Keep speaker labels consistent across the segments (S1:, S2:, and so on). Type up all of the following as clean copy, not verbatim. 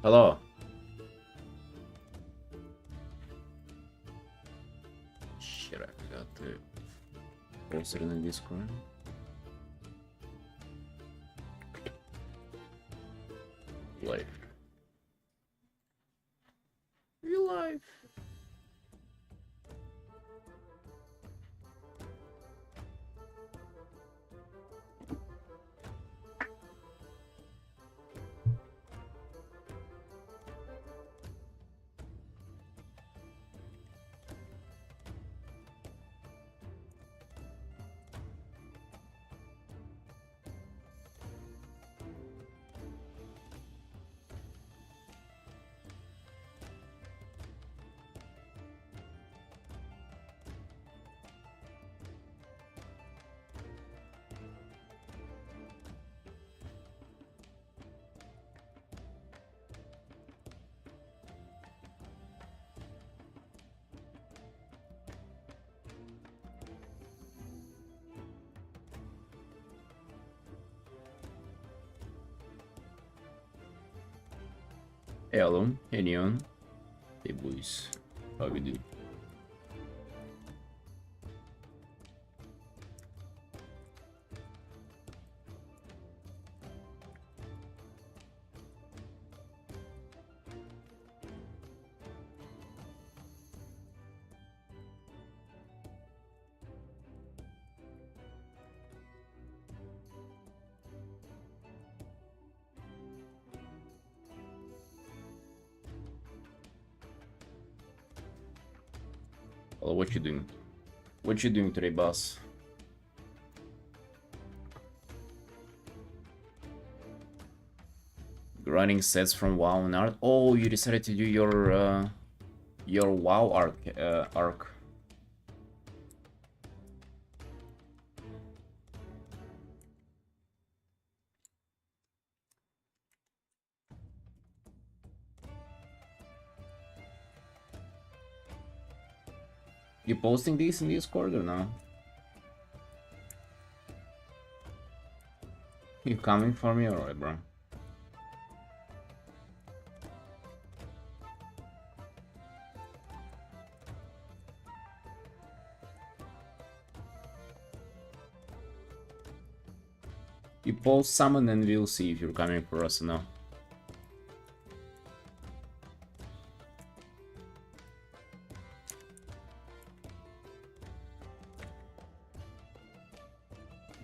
S1: Hello. Shit, I forgot to post it in the Discord. Life. Real life. Hello, hey Neon. Hey boys. How we do? Hello, what you doing? What you doing today, boss? Running sets from WoW and Art. Oh, you decided to do your WoW arc. You posting these in Discord or no? You coming for me? Alright, bro. You post summon and we'll see if you're coming for us or no.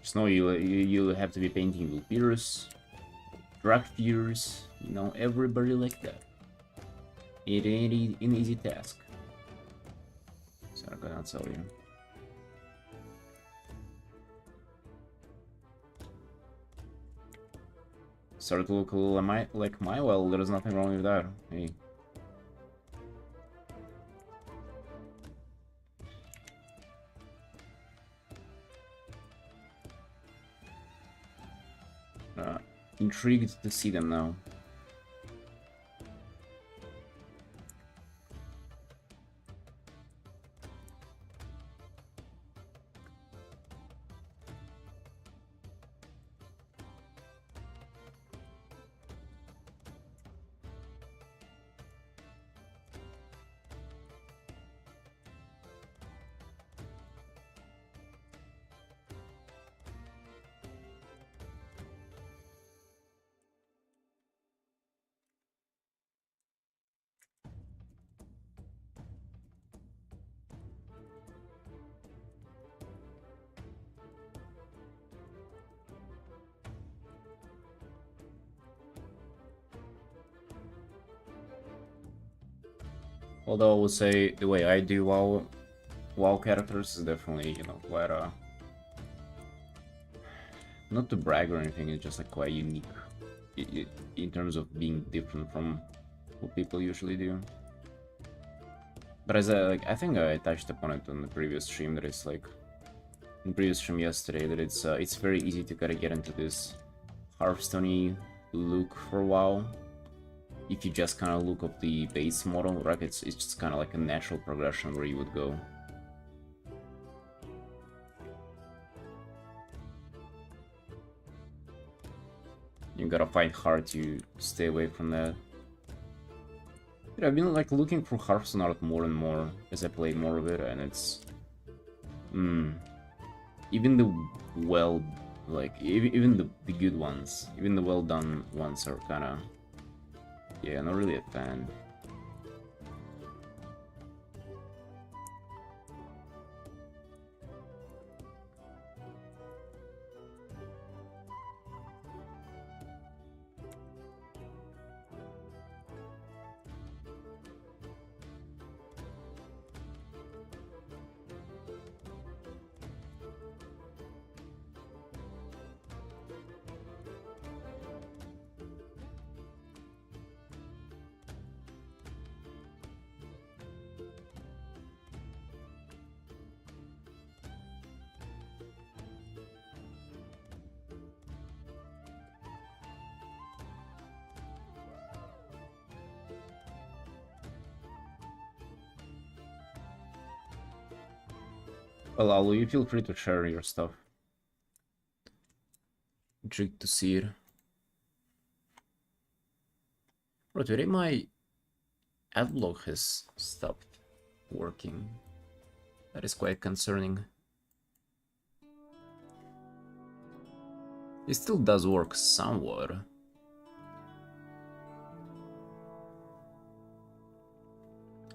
S1: Just know you'll have to be painting Vulpirus, Dracfears, you know, everybody like that. It ain't an easy task. So I cannot tell you. Start to look a little like my well, there's nothing wrong with that. Hey. Intrigued to see them now. Although I would say the way I do WoW characters is definitely, you know, quite not to brag or anything, it's just like quite unique in terms of being different from what people usually do. But as I think I touched upon it on the previous stream, that it's like in the previous stream yesterday, that it's very easy to kind of get into this Hearthstone-y look for WoW. If you just kind of look up the base model, right? It's just kind of like a natural progression where you would go. You gotta fight hard to stay away from that. Dude, I've been like looking for Hearthstone art more and more as I play more of it, and it's even the well, like even the good ones, even the well done ones are kind of, yeah, not really a fan. Well, Alu, you feel free to share your stuff. Intrigued to see it. Bro, today my adblock has stopped working. That is quite concerning. It still does work somewhat.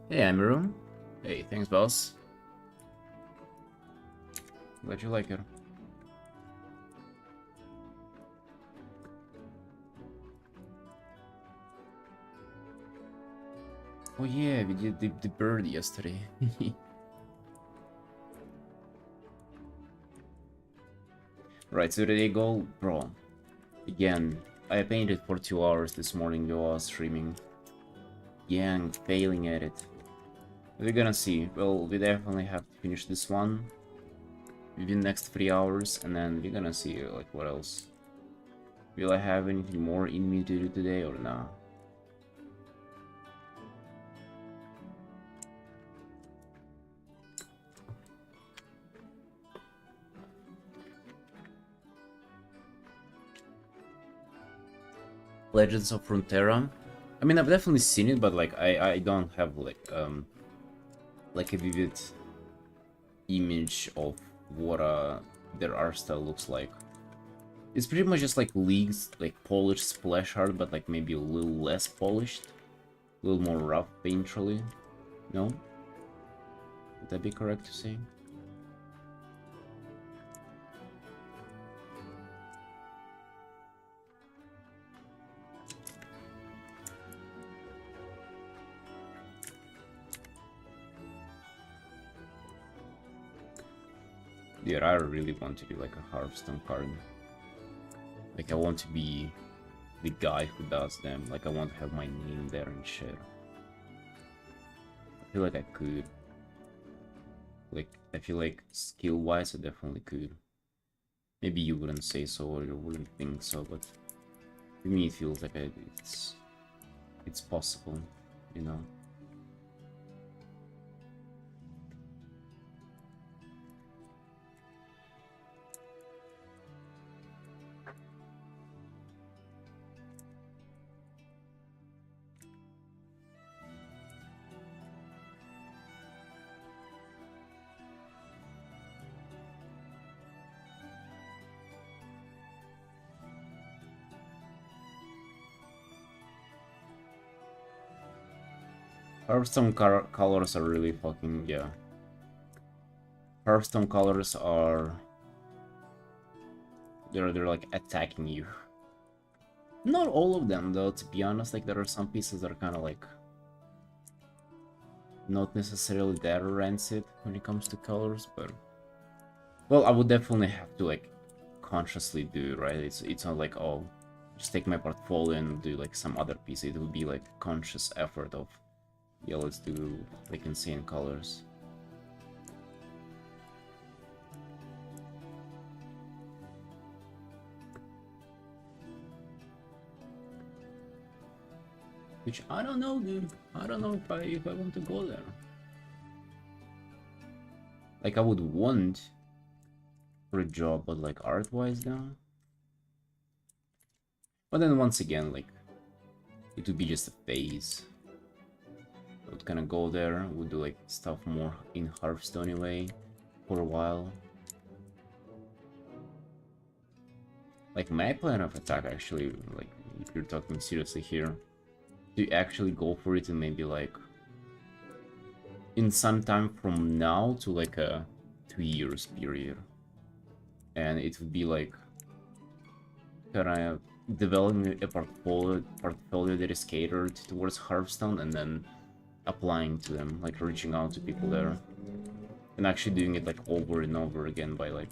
S1: Hey, Amiru. Hey, thanks, boss. Glad you like it. Oh yeah, we did the bird yesterday. Right, so today go, bro. Again, I painted for 2 hours this morning while I was streaming. Yeah, I'm failing at it. We're gonna see. Well, we definitely have to finish this one within the next 3 hours, and then we're gonna see like what else. Will I have anything more in me to do today or not? Legends of Frontera. I mean, I've definitely seen it, but like I don't have like a vivid image of what their art style looks like. It's pretty much just like League's like polished splash art, but like maybe a little less polished, a little more rough painterly. No? Would that be correct to say? Dude, I really want to do like a Hearthstone card. Like I want to be the guy who does them. Like I want to have my name there and shit. I feel like I could. Like I feel like skill-wise, I definitely could. Maybe you wouldn't say so or you wouldn't think so, but to me it feels like it's possible, you know. Hearthstone colors are really fucking, yeah. Hearthstone colors are... They're like attacking you. Not all of them though, to be honest. Like there are some pieces that are kind of like... not necessarily that rancid when it comes to colors, but... Well, I would definitely have to like consciously do it, right? It's not like, oh, just take my portfolio and do like some other piece. It would be like conscious effort of, yeah, let's do like insane colors. Which I don't know, dude. I don't know if I want to go there. Like I would want for a job, but like art-wise now. But then once again, like it would be just a phase. would kind of go there, would do like stuff more in Hearthstone way for a while. Like my plan of attack actually, like if you're talking seriously here, to actually go for it and maybe like in some time from now to like a 2 years period. And it would be like kind of developing a portfolio that is catered towards Hearthstone and then applying to them, like reaching out to people there. And actually doing it like over and over again by like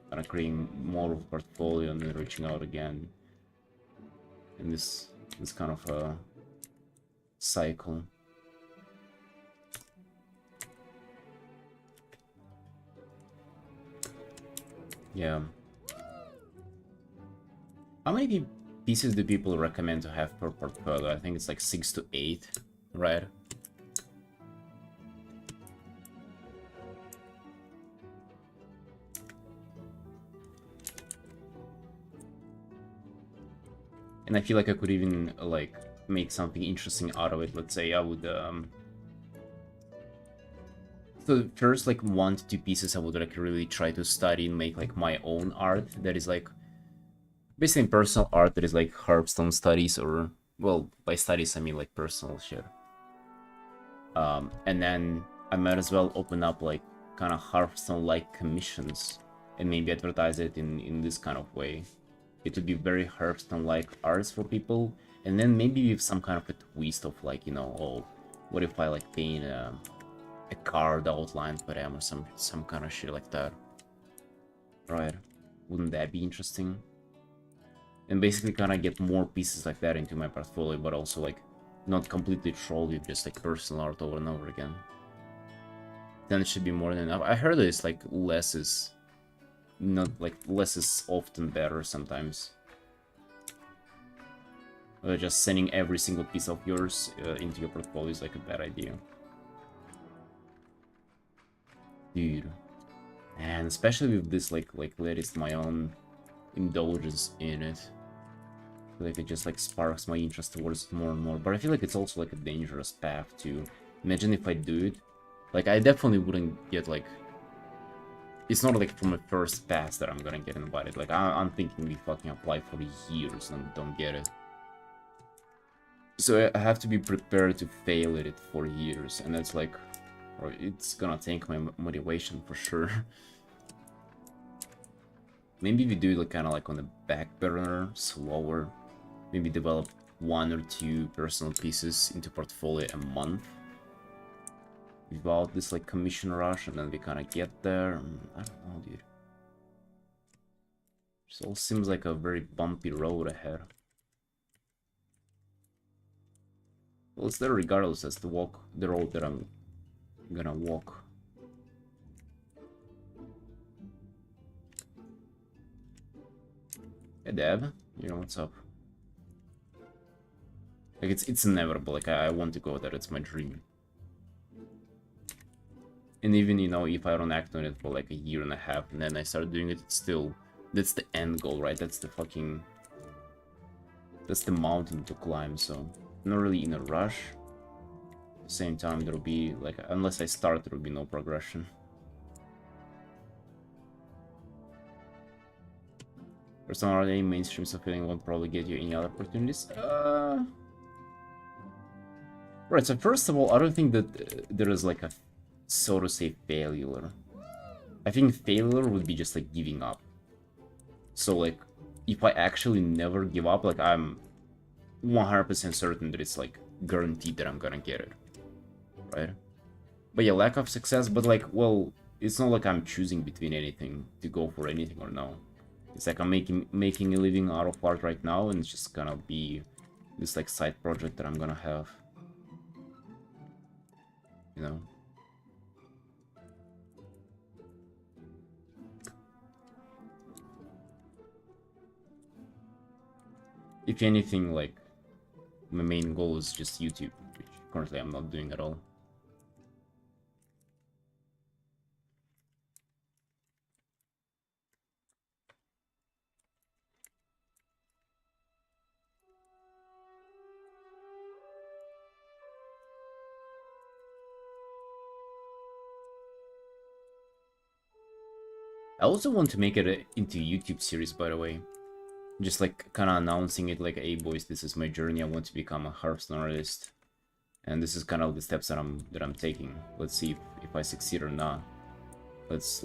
S1: kind of creating more of a portfolio and then reaching out again. In this kind of a cycle. Yeah. How many pieces do people recommend to have per portfolio? I think it's like 6 to 8, right? And I feel like I could even like make something interesting out of it. Let's say I would so first like 1 to 2 pieces I would like really try to study and make like my own art that is like basically personal art that is like Hearthstone studies, or well, by studies I mean like personal shit. And then I might as well open up like kind of Hearthstone like commissions and maybe advertise it in this kind of way. It would be very Hearthstone like arts for people, and then maybe with some kind of a twist of like, you know, oh, what if I like paint a card outline for them or some kind of shit like that, right? Wouldn't that be interesting? And basically kind of get more pieces like that into my portfolio, but also like not completely troll with just like personal art over and over again. Then it should be more than enough. I heard it's like less is not like less is often better sometimes. Just sending every single piece of yours into your portfolio is like a bad idea. Dude. And especially with this like latest my own indulgence in it. I feel like it just like sparks my interest towards it more and more. But I feel like it's also like a dangerous path to imagine if I do it. Like I definitely wouldn't get like, it's not like from a first pass that I'm gonna get invited. Like I'm thinking we fucking apply for years and don't get it. So I have to be prepared to fail at it for years, and that's like, or it's gonna take my motivation for sure. Maybe we do it like kind of like on the back burner, slower. Maybe develop 1 or 2 personal pieces into portfolio a month without this like commission rush, and then we kind of get there. I don't know, dude. This all seems like a very bumpy road ahead. Well, it's there regardless as to walk the road that I'm gonna walk. Hey Dev, you know what's up? Like it's inevitable. Like I want to go there. It's my dream. And even, you know, if I don't act on it for like a year and a half and then I start doing it, it's still, that's the end goal, right? That's the fucking, that's the mountain to climb. So I'm not really in a rush. At the same time, there'll be like, unless I start, there'll be no progression. There's not any mainstream stuff feeling won't probably get you any other opportunities. Right, so first of all, I don't think that there is like a, so to say, failure. I think failure would be just like giving up. So like, if I actually never give up, like I'm 100% certain that it's like guaranteed that I'm gonna get it, right? But yeah, lack of success, but like, well, it's not like I'm choosing between anything to go for anything or no. It's like I'm making a living out of art right now, and it's just gonna be this like side project that I'm gonna have, you know. If anything, like my main goal is just YouTube, which currently I'm not doing at all. I also want to make it into YouTube series, by the way. Just like kind of announcing it like, hey boys, this is my journey. I want to become a Hearthstone artist. And this is kind of the steps that I'm taking. Let's see if I succeed or not. Let's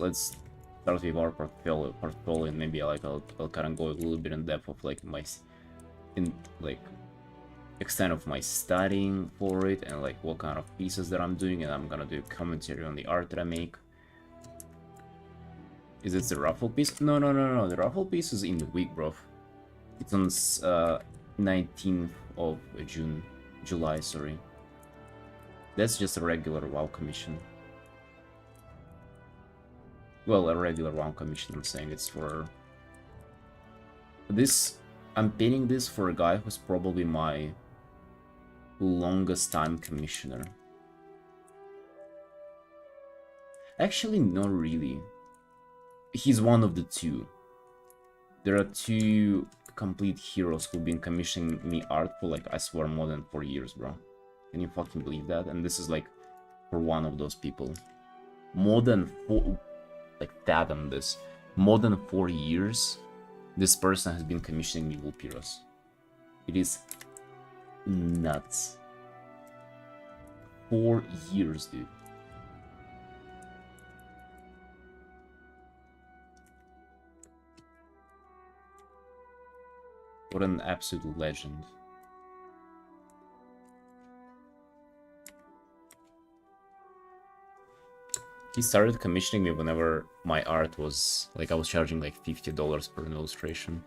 S1: start with our portfolio, and maybe like I'll kind of go a little bit in depth of like like extent of my studying for it, and like what kind of pieces that I'm doing, and I'm gonna do commentary on the art that I make. Is it the raffle piece? No, the raffle piece is in the week, bro. It's on 19th of July, sorry. That's just a regular WoW commission. Well, a regular WoW commission, I'm saying. It's for... this... I'm painting this for a guy who's probably my longest time commissioner. Actually, not really. He's one of the two. There are two complete heroes who've been commissioning me art for, like, I swear, more than 4 years, bro. Can you fucking believe that? And this is, like, for one of those people. More than 4... like, fathom this. More than 4 years, this person has been commissioning me Vulpiros. It is nuts. 4 years, dude. What an absolute legend. He started commissioning me whenever my art was, like, I was charging like $50 per illustration.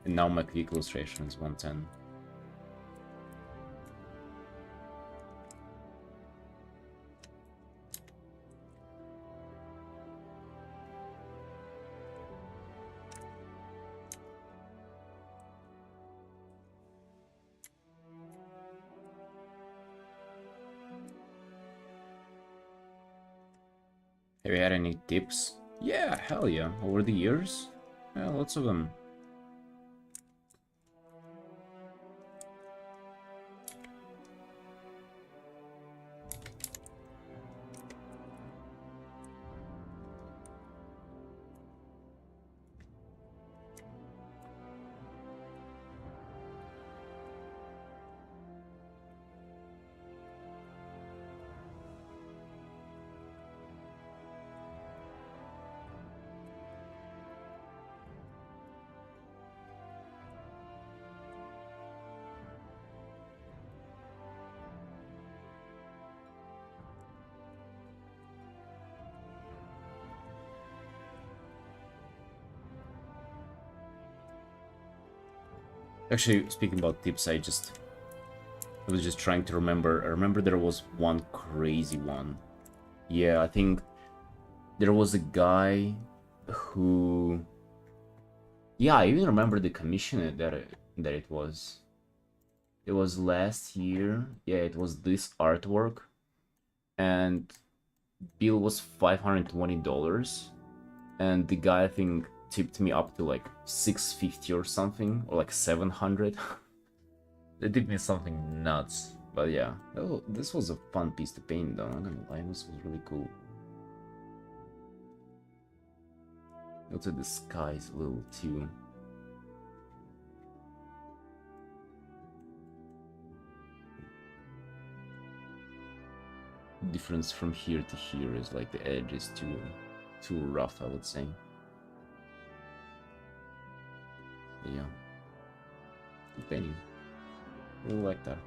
S1: And now my quick illustration is 110. Have you had any tips? Yeah, hell yeah. Over the years? Yeah, lots of them. Actually, speaking about tips, I was just trying to remember. I remember there was one crazy one. Yeah, I think there was a guy who... yeah, I even remember the commission that it was. It was last year. Yeah, it was this artwork. And bill was $520. And the guy, I think, tipped me up to like $650 or something, or like 700. They tipped me something nuts. But yeah, this was a fun piece to paint, though. I'm not gonna lie, this was really cool. Also, the sky is a little too... difference from here to here is like the edge is too rough, I would say. But yeah, good painting. Really like that.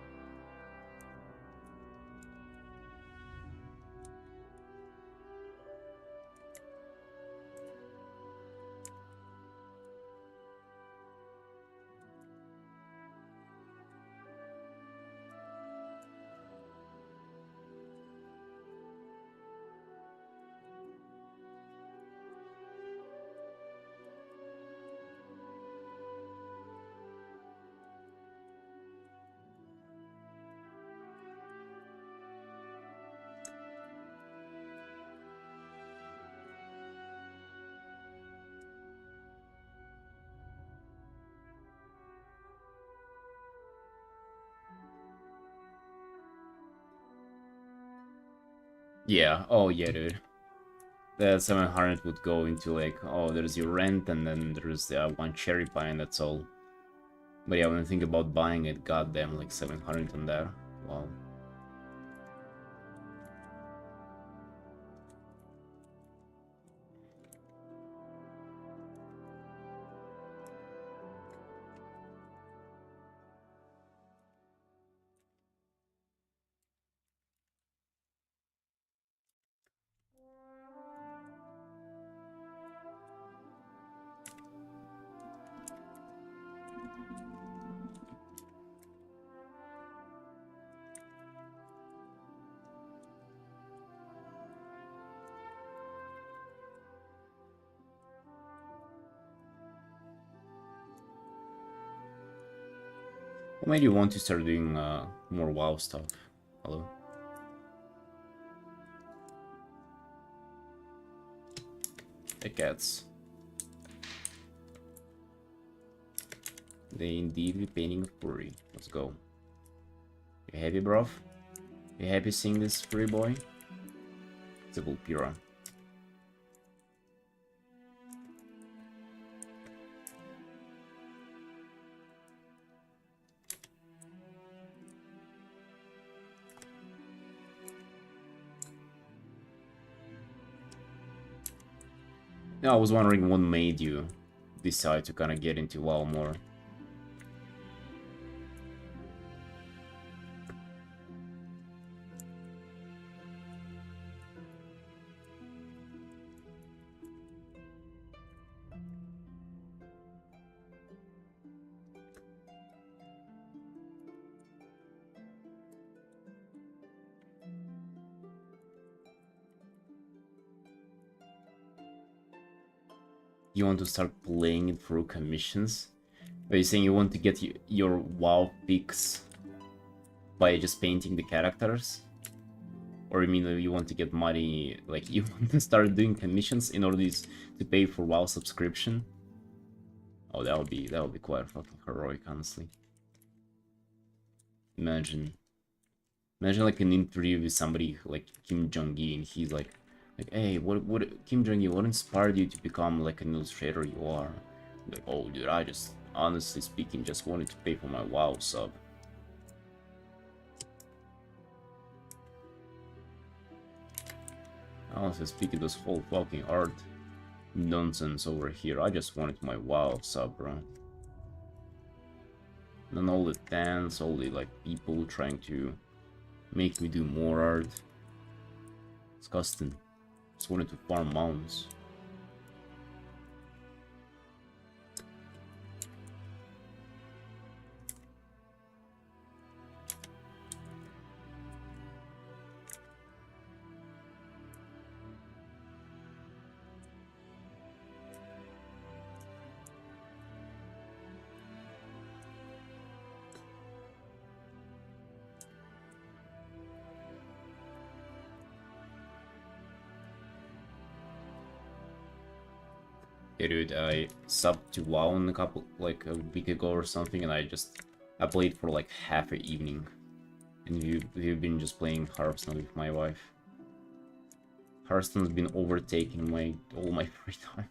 S1: Yeah, oh yeah, dude. The 700 would go into like, oh, there's your rent and then there's one cherry pie and that's all. But yeah, when I think about buying it, goddamn, like 700 on there. Wow. What made you want to start doing more WoW stuff? Hello? The cats. They indeed be painting a furry. Let's go. You happy, bruv? You happy seeing this furry boy? It's a Vulpira. Yeah, I was wondering what made you decide to kind of get into WoW more. You want to start playing it through commissions? Are you saying you want to get your WoW picks by just painting the characters? Or you mean that you want to get money, like you want to start doing commissions in order to pay for WoW subscription? Oh, that would be quite fucking heroic, honestly. Imagine like an interview with somebody like Kim Jong-il, and he's like, hey, what Kim Jong-il, what inspired you to become like an illustrator you are? Like, oh, dude, I just, honestly speaking, just wanted to pay for my WoW sub. Honestly speaking, this whole fucking art nonsense over here, I just wanted my WoW sub, bro. And then all the fans, all the like people trying to make me do more art. Disgusting. Just wanted to farm mounts. Yeah, dude, I subbed to WoW in a week ago or something, and I played for like half an evening. And we've been just playing Hearthstone with my wife. Hearthstone's been overtaking all my free time.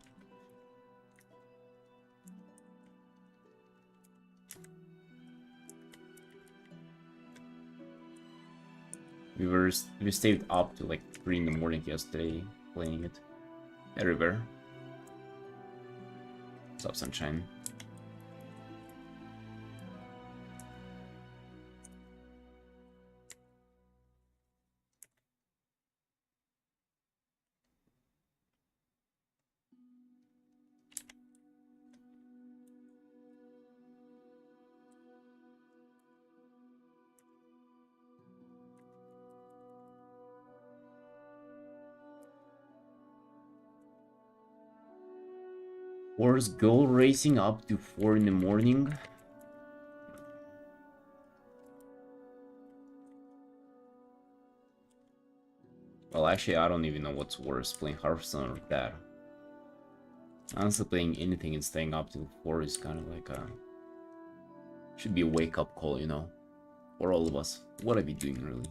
S1: We stayed up to like 3 in the morning yesterday playing it. Everywhere. What's up, sunshine? Wars goal racing up to 4 in the morning. Well, actually, I don't even know what's worse, playing Hearthstone or that. Honestly, playing anything and staying up till 4 is kind of like a... should be a wake-up call, you know? For all of us. What are we doing, really?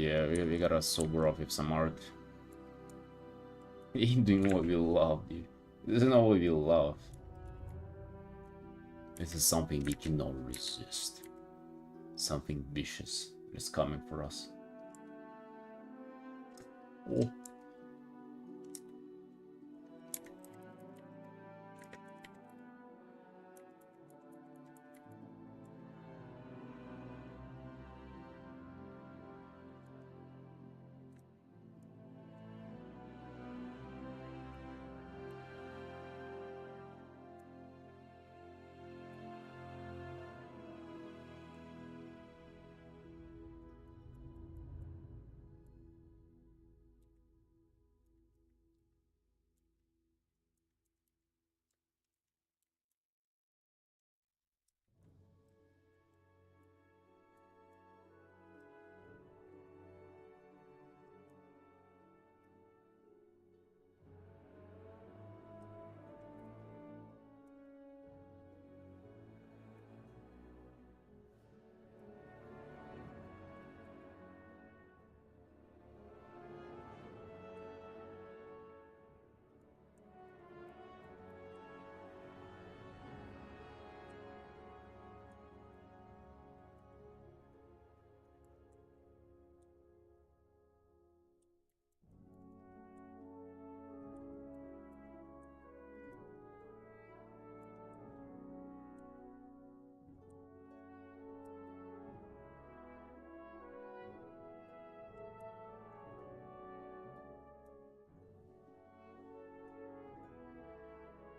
S1: Yeah, we gotta sober up with some art. Doing what we love, dude. This is not what we love. This is something we cannot resist. Something vicious is coming for us. Oh.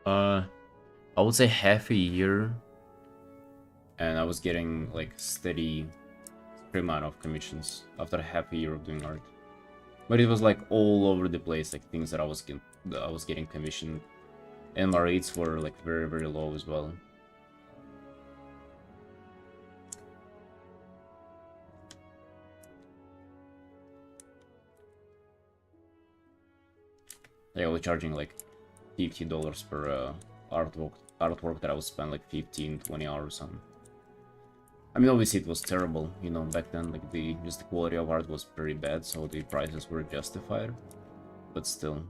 S1: Uh, I would say half a year, and I was getting like steady amount of commissions after half a year of doing art. But it was like all over the place, like things that I was getting commissioned, and my rates were like very low as well. Like I was charging like $50 per artwork that I would spend like 15-20 hours on. I mean, obviously it was terrible, you know, back then, like the quality of art was pretty bad, so the prices were justified, but still.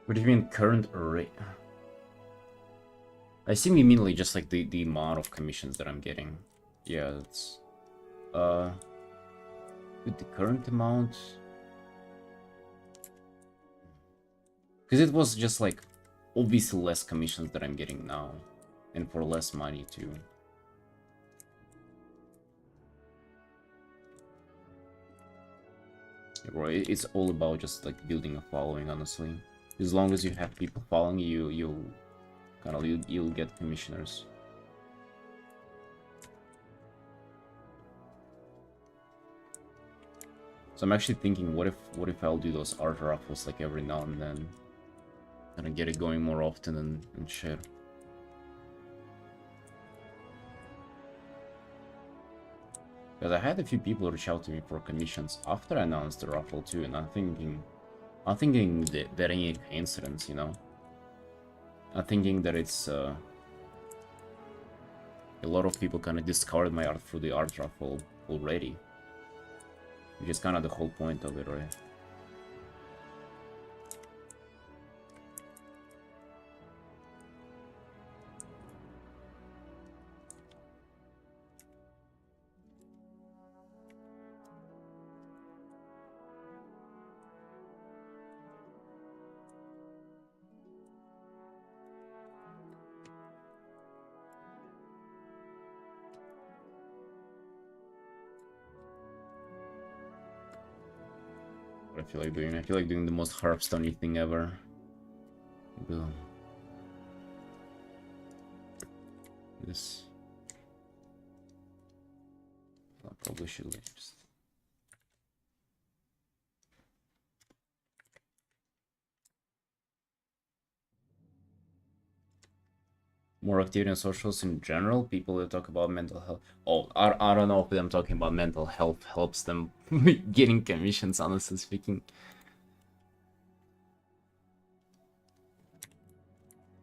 S1: What do you mean current rate? I assume you mean like just like the amount of commissions that I'm getting. Yeah, it's with the current amount, because it was just like obviously less commissions that I'm getting now, and for less money too. Yeah, bro, it's all about just like building a following, honestly. As long as you have people following you, you'll get commissioners. So I'm actually thinking, what if I'll do those art raffles like every now and then, and I get it going more often and shit. Because I had a few people reach out to me for commissions after I announced the raffle too, and I'm thinking that ain't a coincidence, you know. I'm thinking that it's a lot of people kind of discarded my art through the art raffle already, which is kind of the whole point of it, right? What I feel like doing? I feel like doing the most Hearthstone thing ever. Boom. this. I probably should just. More activity in socials in general, people that talk about mental health. Oh, I don't know if them talking about mental health helps them getting commissions, honestly speaking.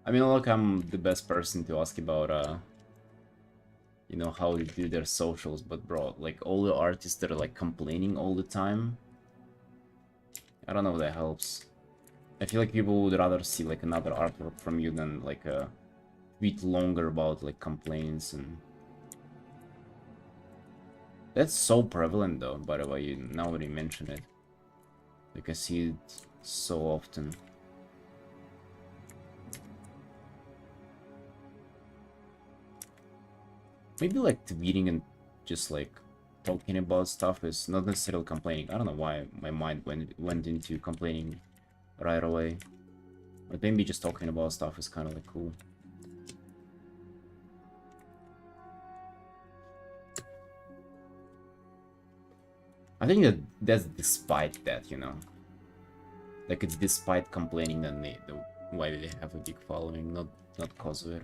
S1: I mean, look, I'm the best person to ask about, you know, how they do their socials, but bro, like, all the artists that are, like, complaining all the time, I don't know if that helps. I feel like people would rather see, like, another artwork from you than, like, a tweet longer about, like, complaints and... That's so prevalent, though, by the way, now that you mention it. Like, I see it so often. Maybe, like, tweeting and just, like, talking about stuff is not necessarily complaining. I don't know why my mind went into complaining right away. But maybe just talking about stuff is kind of, like, cool. I think that's despite that, you know? Like, it's despite complaining that why they have a big following, not cause of it.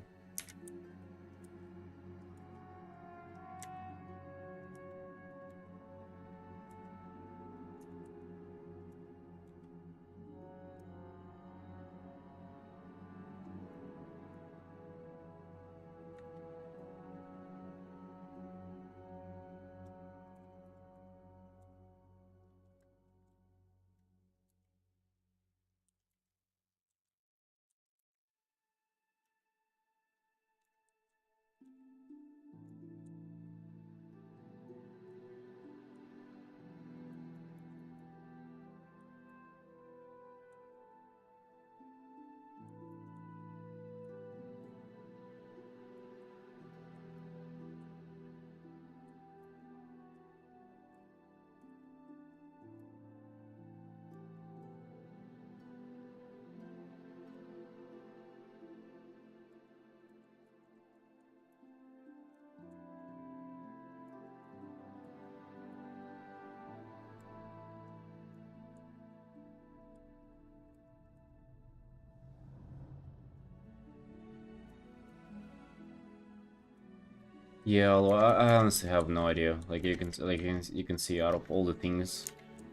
S1: Yeah, although I honestly have no idea. Like you can see out of all the things,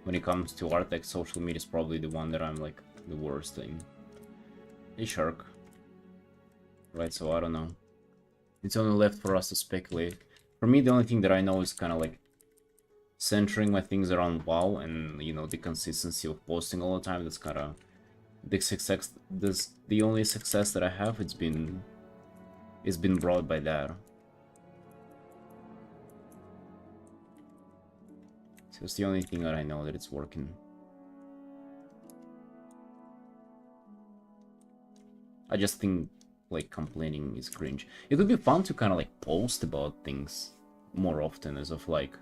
S1: when it comes to art, like social media is probably the one that I'm like the worst in. A shark, right? So I don't know. It's only left for us to speculate. For me, the only thing that I know is kind of like centering my things around WoW and you know the consistency of posting all the time. That's kind of the success. This the only success that I have. It's been brought by that. So it's the only thing that I know that it's working. I just think like complaining is cringe. It would be fun to kind of like post about things more often as of like,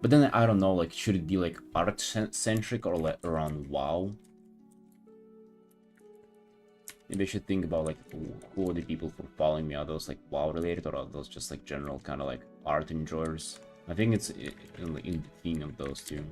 S1: but then I don't know, like should it be like art centric or like around WoW? Maybe I should think about like who are the people who are following me? Are those like WoW related or are those just like general kind of like art enjoyers? I think it's in between of those two.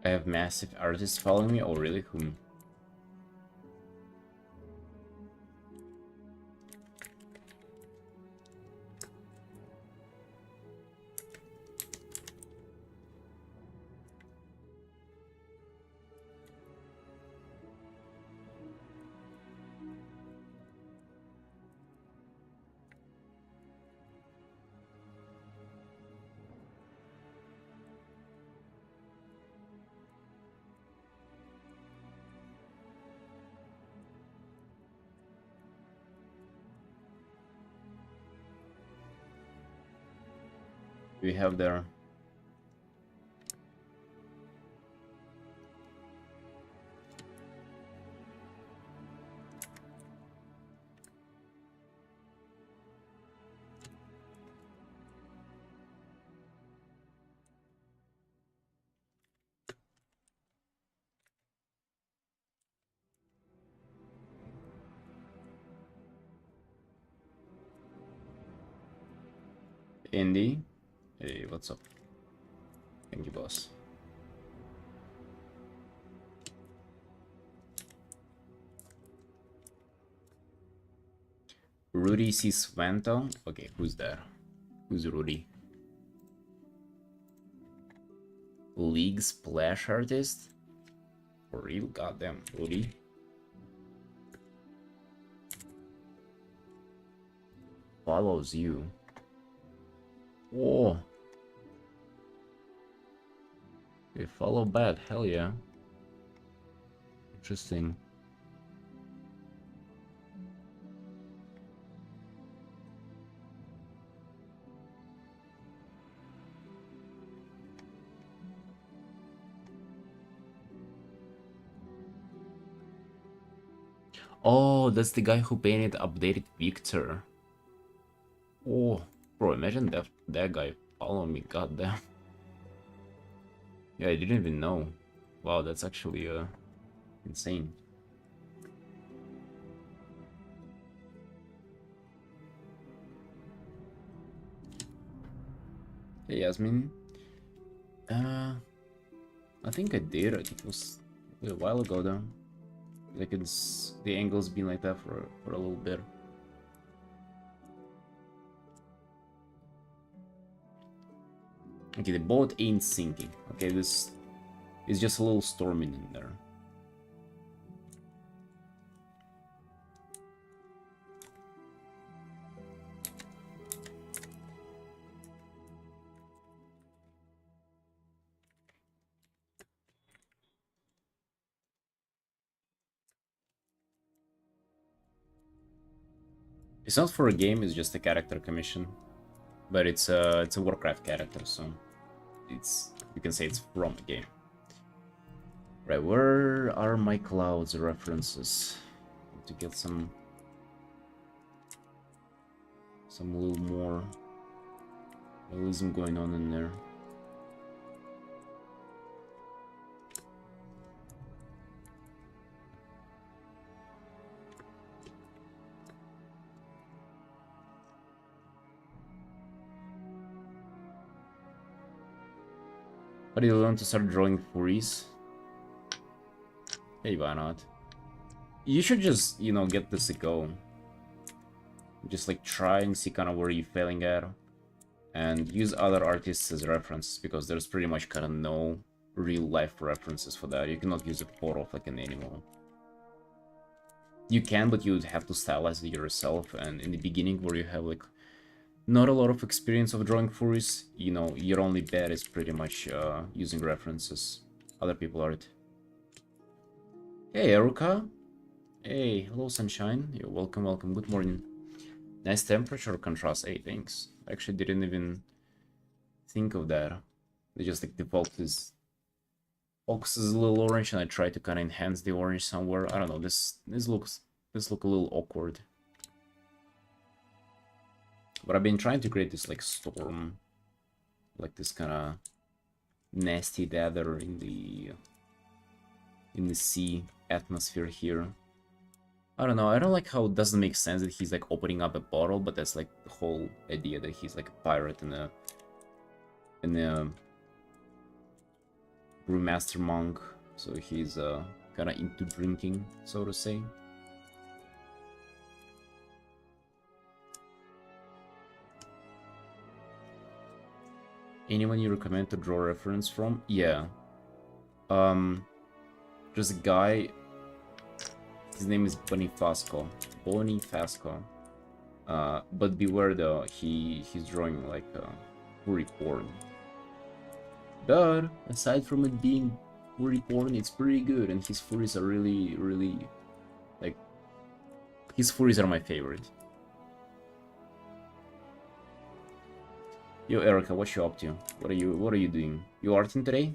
S1: I have massive artists following me. Oh, really? Whom? We have there. Indy. Hey, what's up? Thank you, boss. Rudy Cisvento. Okay, who's there? Who's Rudy? League Splash Artist? For real? Goddamn, Rudy. Follows you. Whoa. Okay, follow back. Hell yeah. Interesting. Oh, that's the guy who painted updated Victor. Oh, bro, imagine that guy following me. Goddamn. Yeah, I didn't even know. Wow, that's actually insane. Hey, Yasmin. I think I did. It was a while ago though. Like the angle's been like that for a little bit. Okay, the boat ain't sinking. Okay, this is just a little storming in there. It's not for a game, it's just a character commission. But it's a Warcraft character, so you can say it's from a game. Right, where are my clouds references? To get some little more realism going on in there. But do you want to start drawing Furries? Hey, why not? You should just, you know, get this to go. Just like try and see kind of where you're failing at. And use other artists as references, because there's pretty much kind of no real life references for that. You cannot use a photo of like an animal. You can, but you would have to stylize it yourself, and in the beginning where you have like not a lot of experience of drawing Furries, you know, your only bet is pretty much using references. Other people art. Hey, Eruka. Hey, hello, sunshine. You're welcome, welcome. Good morning. Nice temperature contrast. Hey, thanks. I actually didn't even think of that. They just like the focus is a little orange, and I try to kind of enhance the orange somewhere. I don't know. This look a little awkward. But I've been trying to create this like storm, like this kind of nasty dagger in the sea atmosphere here. I don't know, I don't like how it doesn't make sense that he's like opening up a bottle, but that's like the whole idea, that he's like a pirate in a brewmaster monk, so he's kind of into drinking, so to say. Anyone you recommend to draw reference from? Yeah. There's a guy. His name is Bonifacio. But beware though, he's drawing like furry porn. But aside from it being furry porn, it's pretty good, and his furries are really like, his furries are my favorite. Yo, Erica, what you up to? What are you doing? You arting today?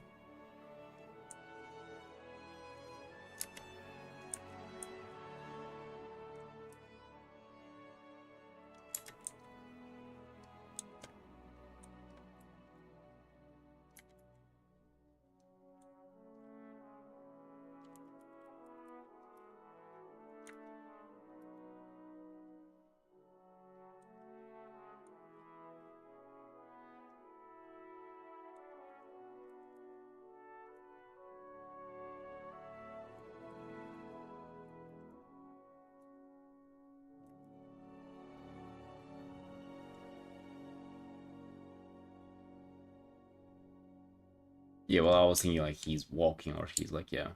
S1: Yeah, well, I was thinking like he's walking or he's like, yeah.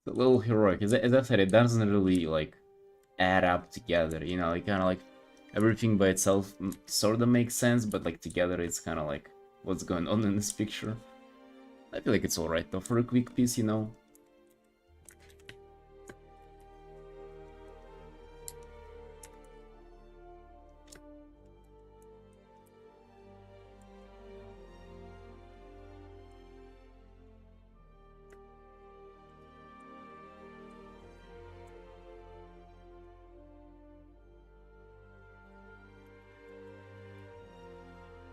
S1: It's a little heroic. As I said, it doesn't really like add up together, you know, like kind of like everything by itself sort of makes sense, but like together it's kind of like what's going on in this picture. I feel like it's alright though for a quick piece, you know.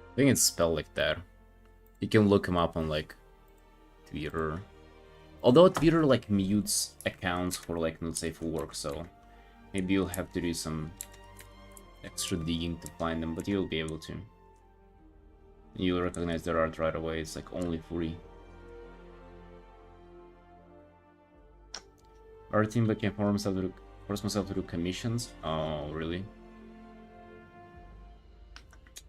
S1: I think it's spelled like that. You can look him up on like Twitter. Although Twitter like mutes accounts for like not safe for work, so maybe you'll have to do some extra digging to find them, but you'll be able to. You'll recognize their art right away. It's like only furry. Artin, but can force myself to do commissions. Oh, really?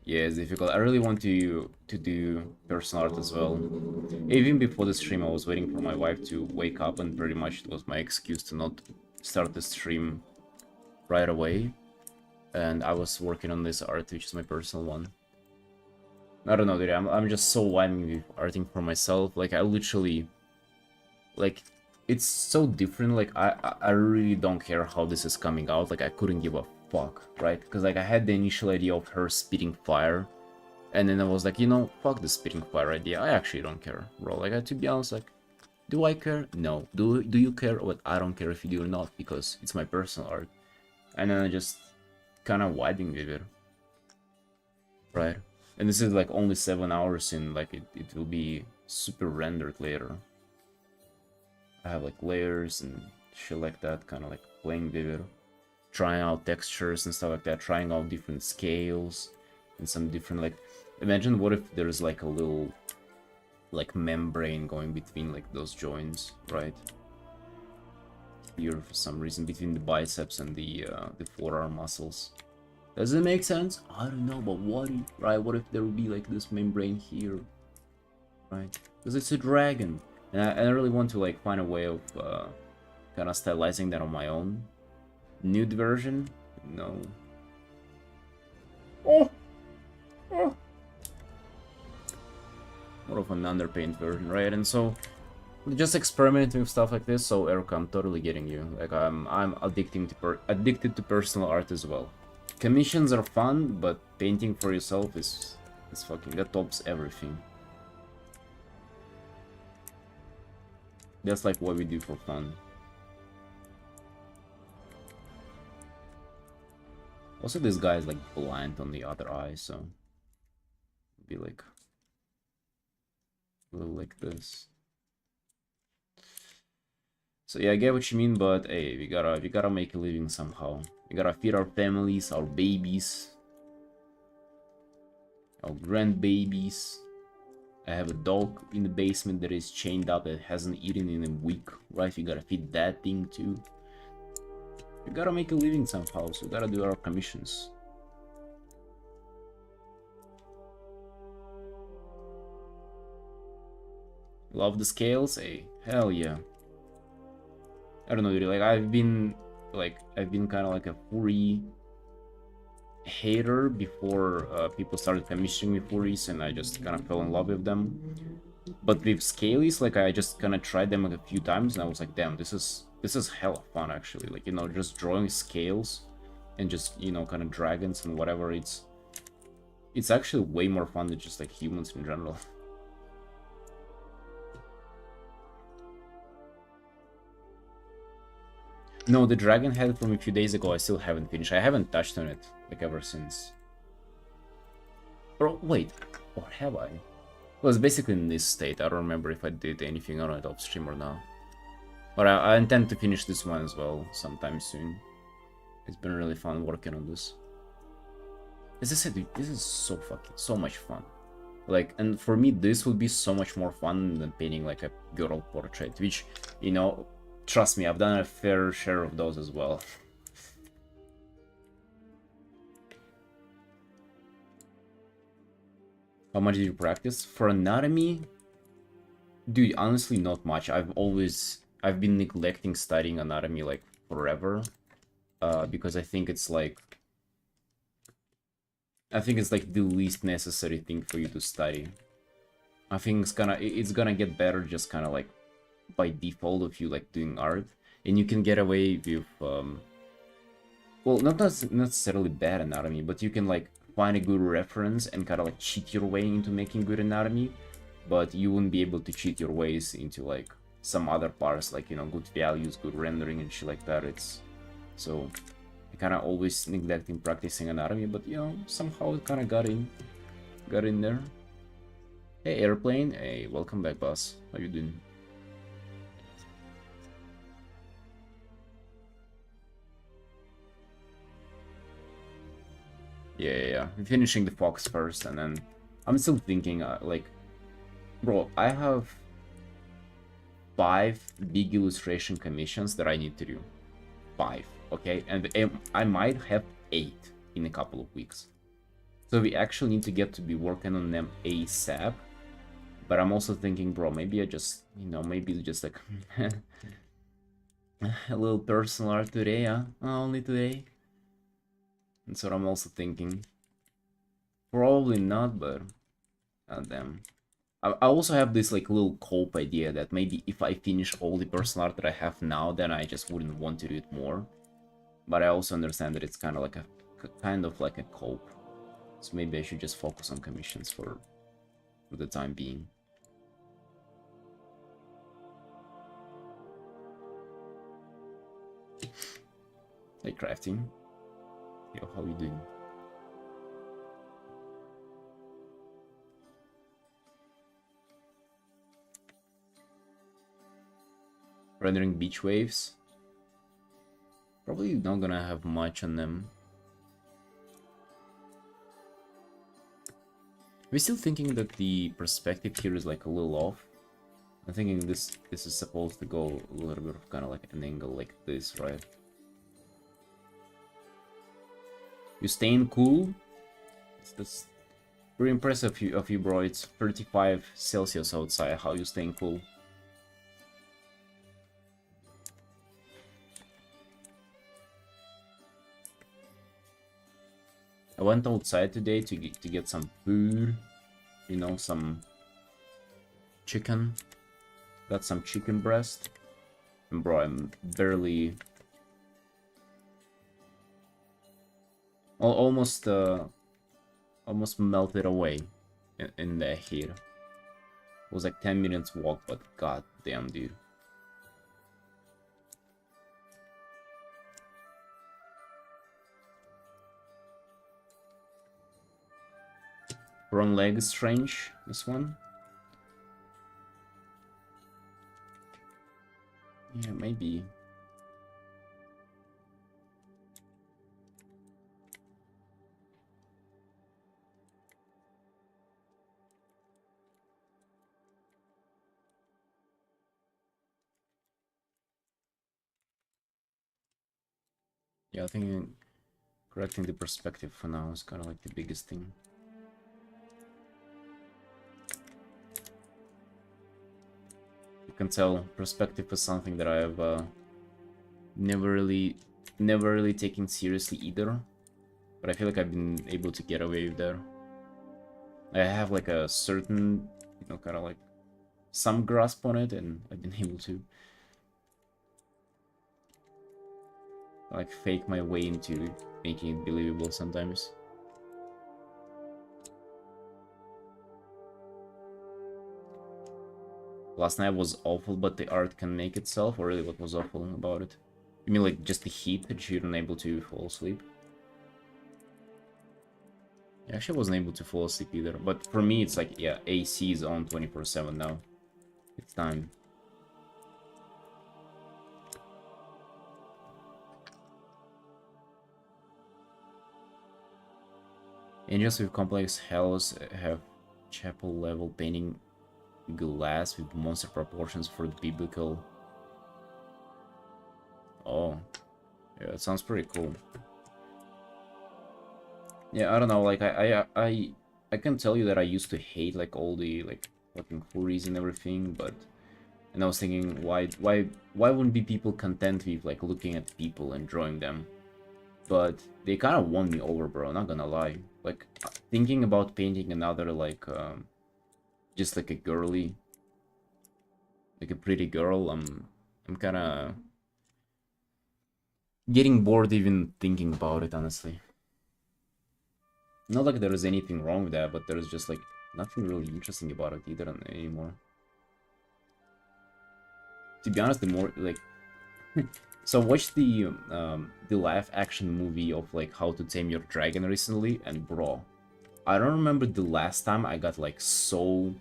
S1: Yeah, it's difficult. I really want to do personal art as well. Even before the stream, I was waiting for my wife to wake up, and pretty much it was my excuse to not start the stream right away. And I was working on this art, which is my personal one. I don't know, dude. I'm just so vibing with arting for myself. Like I literally, like, it's so different. Like I really don't care how this is coming out. Like I couldn't give a fuck, right? Because like I had the initial idea of her spitting fire, and then I was like, you know, fuck the spitting fire idea. I actually don't care, bro. Like to be honest, like, do I care? No. Do you care? But I don't care if you do or not, because it's my personal art. And then I just kind of vibing with it, right? And this is like only 7 hours in. Like it will be super rendered later. I have like layers and shit like that, kind of like playing with it, trying out textures and stuff like that, trying out different scales and some different, like, imagine what if there's like a little like membrane going between like those joints, right? Here for some reason between the biceps and the forearm muscles. Does it make sense? I don't know, but what if, right? What if there would be like this membrane here, right? Because it's a dragon. And I really want to like find a way of kind of stylizing that on my own. Nude version? No. Oh! Oh! More of an underpaint version, right? And so, just experimenting with stuff like this. So Erica, I'm totally getting you. Like I'm addicted to personal art as well. Commissions are fun, but painting for yourself is fucking, that tops everything. That's like what we do for fun. Also, this guy is like blind on the other eye, so be like a little like this. So yeah, I get what you mean, but hey, we gotta make a living somehow. We gotta feed our families, our babies, our grandbabies. I have a dog in the basement that is chained up that hasn't eaten in a week, right? We gotta feed that thing too. We gotta make a living somehow, so we gotta do our commissions. Love the scales? Hey, hell yeah. I don't know, really, like, I've been kind of like a furry hater before people started commissioning me furries, and I just kind of fell in love with them. But with scalies, like, I just kind of tried them like a few times, and I was like, damn, this is hella fun, actually. Like, you know, just drawing scales and just, you know, kind of dragons and whatever. It's actually way more fun than just like humans in general. No, the dragon head from a few days ago, I still haven't finished. I haven't touched on it, like, ever since. Or, wait, or have I? Well, it's basically in this state. I don't remember if I did anything on it off stream or not. But I intend to finish this one as well sometime soon. It's been really fun working on this. As I said, dude, this is so much fun. Like, and for me, this would be so much more fun than painting like a girl portrait, which, you know, trust me, I've done a fair share of those as well. How much did you practice? For anatomy? Dude, honestly, not much. I've been neglecting studying anatomy like forever. Because I think it's like the least necessary thing for you to study. I think it's gonna get better just kind of like by default if you like doing art, and you can get away with well, not necessarily bad anatomy, but you can like find a good reference and kind of like cheat your way into making good anatomy, but you wouldn't be able to cheat your ways into like some other parts, like, you know, good values, good rendering and shit like that. It's so I kind of always neglecting practicing anatomy, but you know, somehow it kind of got in there. Hey, airplane. Hey, welcome back, boss. How you doing? Yeah. I'm finishing the fox first, and then I'm still thinking, like, bro, I have 5 big illustration commissions that I need to do. 5, okay? And I might have 8 in a couple of weeks. So we actually need to get to be working on them ASAP. But I'm also thinking, bro, maybe I just, you know, maybe just like a little personal art today, huh? Only today. That's what I'm also thinking. Probably not, but damn. I also have this like little cope idea that maybe if I finish all the personal art that I have now, then I just wouldn't want to do it more. But I also understand that it's kind of like a cope. So maybe I should just focus on commissions for the time being. Hey, crafting. Yo, how you doing? Rendering beach waves. Probably not gonna have much on them. We're still thinking that the perspective here is like a little off. I'm thinking this is supposed to go a little bit of kind of like an angle like this, right? You staying cool? That's pretty impressive of you, bro. It's 35 Celsius outside. How you staying cool? I went outside today to get some food, you know, some chicken. Got some chicken breast, and bro, I'm barely almost melted away in the heat. It was like 10 minutes walk, but god damn, dude. Wrong leg is strange, this one. Yeah, maybe. Yeah, I think correcting the perspective for now is kind of like the biggest thing. You can tell perspective is something that I have never really taken seriously either. But I feel like I've been able to get away with that. I have like a certain, kind of like some grasp on it, and I've been able to like fake my way into making it believable sometimes. Last night was awful, but the art can make itself, or really what was awful about it? You mean like just the heat that you're unable to fall asleep? I actually wasn't able to fall asleep either, but for me it's like, yeah, AC is on 24/7 now. It's time. Angels with complex hells have chapel level painting glass with monster proportions for the biblical. Oh, yeah, it sounds pretty cool. Yeah, I don't know, like I can tell you that I used to hate like all the like fucking furries and everything, but and I was thinking why wouldn't be people content with like looking at people and drawing them? But they kind of won me over, bro, not gonna lie. Like thinking about painting another like just like a girly, like a pretty girl, I'm kind of getting bored even thinking about it, honestly. Not like there is anything wrong with that, but there's just like nothing really interesting about it either anymore. To be honest, the more like so I watched the live action movie of like How to Tame Your Dragon recently, and bro, I don't remember the last time I got like so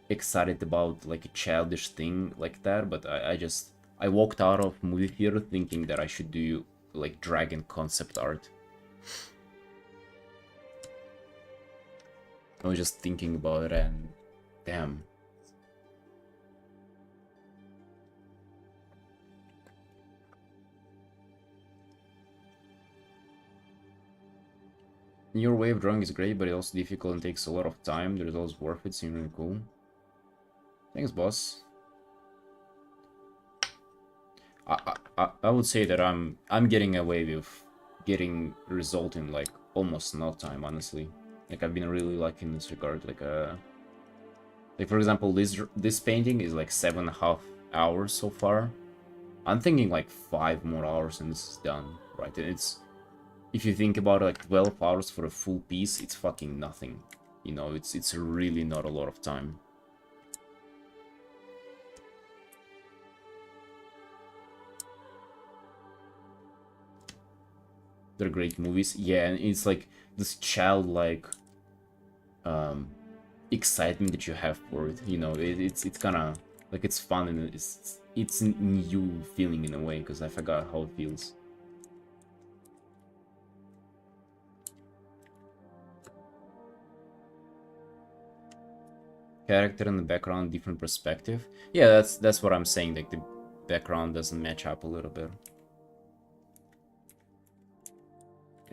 S1: excited about like a childish thing like that, but I walked out of movie theater thinking that I should do like dragon concept art. I was just thinking about it and damn. Your way of drawing is great, but it's also difficult and takes a lot of time. The results worth it, seem really cool. Thanks, boss. I would say that I'm getting away with getting result in like almost no time, honestly. Like I've been really lucky in this regard. Like for example, this painting is like 7.5 hours so far. I'm thinking like 5 more hours and this is done, right? And it's, if you think about it, like 12 hours for a full piece, it's fucking nothing. You know, it's really not a lot of time. They're great movies. Yeah, and it's like this childlike excitement that you have for it. You know, it's kind of like it's fun and it's a new feeling in a way, because I forgot how it feels. Character in the background, different perspective. Yeah, that's what I'm saying. Like the background doesn't match up a little bit.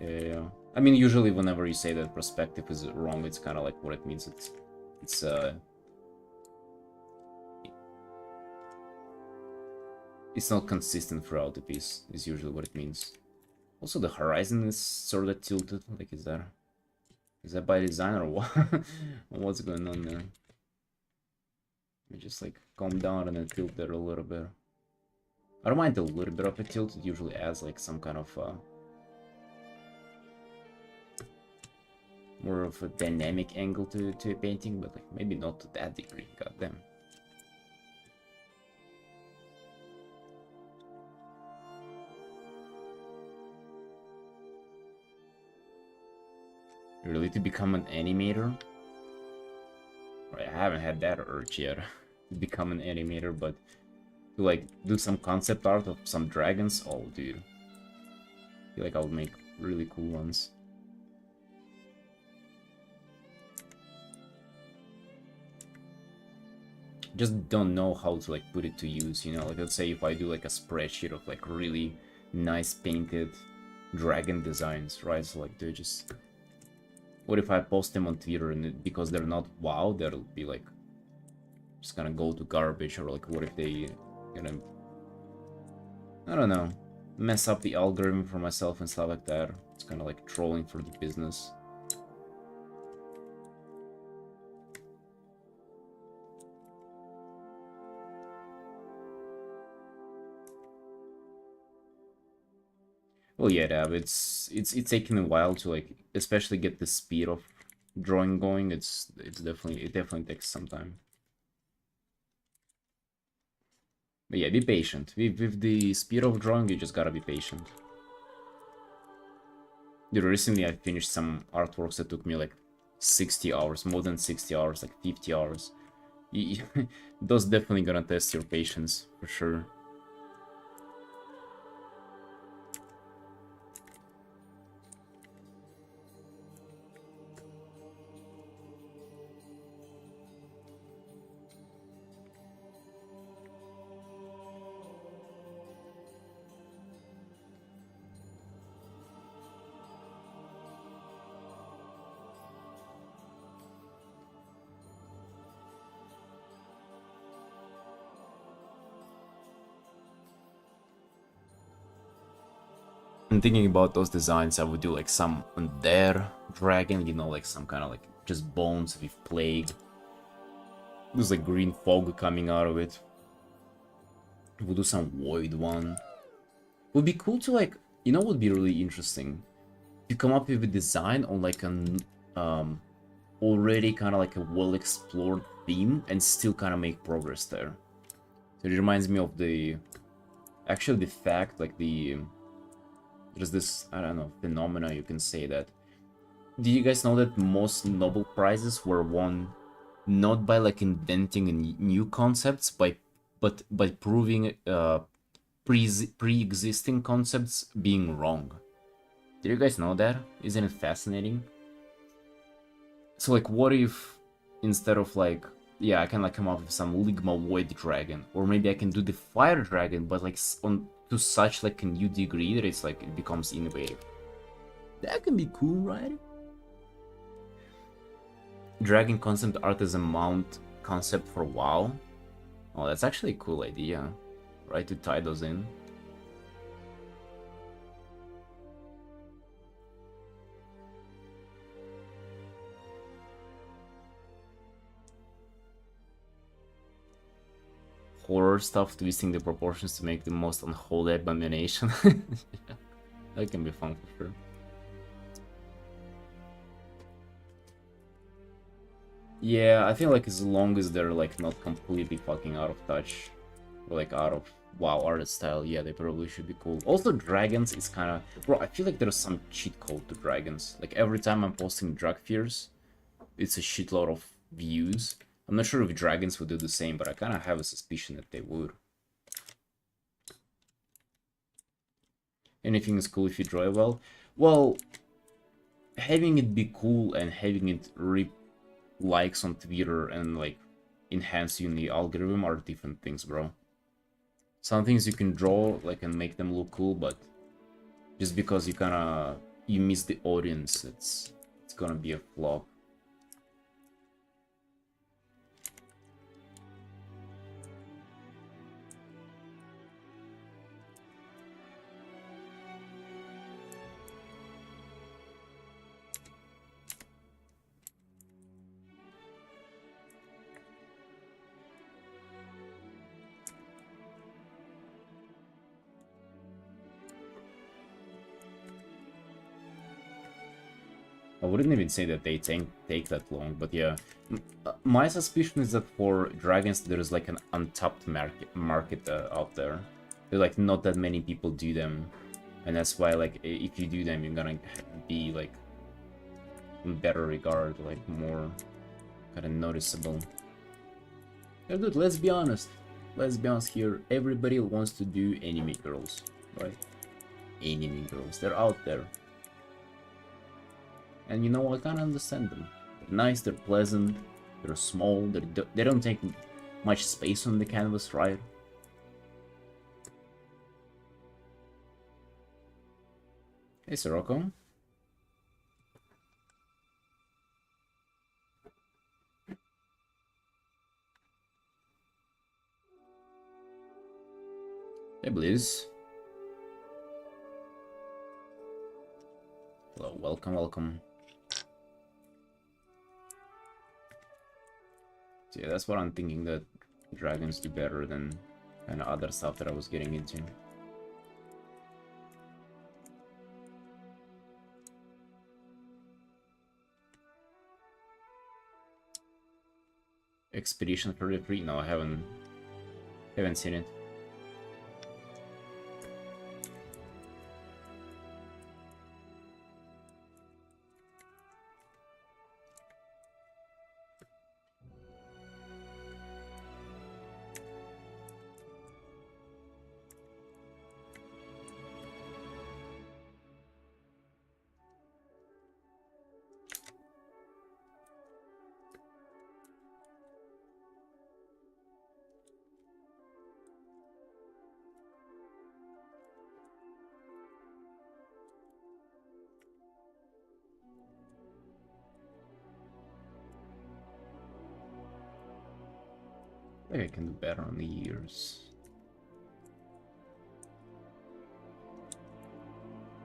S1: Yeah, I mean, usually whenever you say that perspective is wrong, it's kind of like what it means. It's it's not consistent throughout the piece. Is usually what it means. Also, the horizon is sort of tilted. Like, is that by design or what? What's going on there? Let me just like calm down and then tilt that a little bit. I don't mind a little bit of a tilt. It usually adds like some kind of more of a dynamic angle to a painting, but like maybe not to that degree. Goddamn. Really, to become an animator? Right, I haven't had that urge yet to become an animator, but to like do some concept art of some dragons, oh dude. I feel like I would make really cool ones. Just don't know how to like put it to use, you know, like let's say if I do like a spreadsheet of like really nice painted dragon designs, right? So like they just, what if I post them on Twitter and because they're not wow, they'll be like just gonna go to garbage, or like what if they gonna, I don't know, mess up the algorithm for myself and stuff like that. It's kind of like trolling for the business. Well, yeah, Dab, it's taking a while to like, especially get the speed of drawing going. It definitely takes some time. But yeah, be patient. With the speed of drawing, you just gotta be patient. Dude, recently I finished some artworks that took me like 60 hours, more than 60 hours, like 50 hours. Those definitely gonna test your patience, for sure. I'm thinking about those designs. I would do like some on their dragon, you know, like some kind of like just bones with plague. There's like green fog coming out of it. We'll do some void one. Would be cool to like, you know, would be really interesting to come up with a design on like an already kind of like a well explored theme and still kind of make progress there. So it reminds me of the, actually the fact like the, there's this, I don't know, phenomena you can say that. Do you guys know that most Nobel Prizes were won not by like inventing new concepts, but by proving pre-existing concepts being wrong? Did you guys know that? Isn't it fascinating? So like, what if instead of like, yeah, I can like come up with some Ligma Void Dragon, or maybe I can do the Fire Dragon, but like on to such like a new degree that it's like it becomes innovative. That can be cool, right? Dragon concept art as a mount concept for WoW. Oh, that's actually a cool idea, right? To tie those in. Horror stuff, twisting the proportions to make the most unholy abomination. That can be fun for sure. Yeah, I feel like as long as they're like not completely fucking out of touch, or like out of WoW art style, yeah, they probably should be cool. Also, dragons is kind of, bro, I feel like there's some cheat code to dragons. Like every time I'm posting drag fears, it's a shitload of views. I'm not sure if dragons would do the same, but I kind of have a suspicion that they would. Anything is cool if you draw well. Well, having it be cool and having it reap likes on Twitter and like enhance you in the algorithm are different things, bro. Some things you can draw like and make them look cool, but just because you miss the audience, it's gonna be a flop. I wouldn't even say that they take that long, but yeah. My suspicion is that for dragons, there's like an untapped market out there. There's like not that many people do them, and that's why like if you do them, you're gonna be like in better regard, like more kind of noticeable. Yeah, dude, let's be honest. Let's be honest here. Everybody wants to do anime girls, right? Anime girls, they're out there. And you know, I kind of understand them. They're nice, they're pleasant, they're small, they don't take much space on the canvas, right? Hey, Sirocco. Hey, Blizz. Hello, welcome, welcome. So yeah, that's what I'm thinking, that dragons do better than other stuff that I was getting into. Expedition 33? No, I haven't seen it. I think I can do better on the years.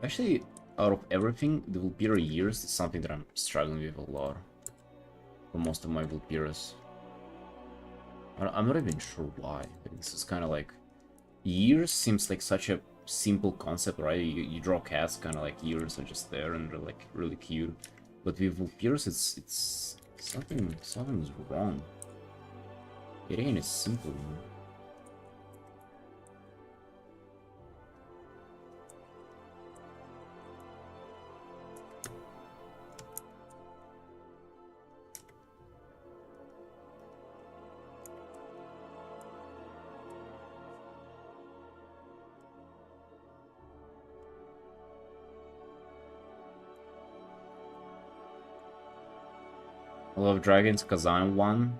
S1: Actually, out of everything, the Vulpira years is something that I'm struggling with a lot. For most of my Vulpiras. I'm not even sure why. This is kind of like... Years seems like such a simple concept, right? You draw cats, kind of like years are just there and they're like really cute. But with Vulpiras, it's something's wrong. It ain't as simple, you know? I love dragons because I'm one.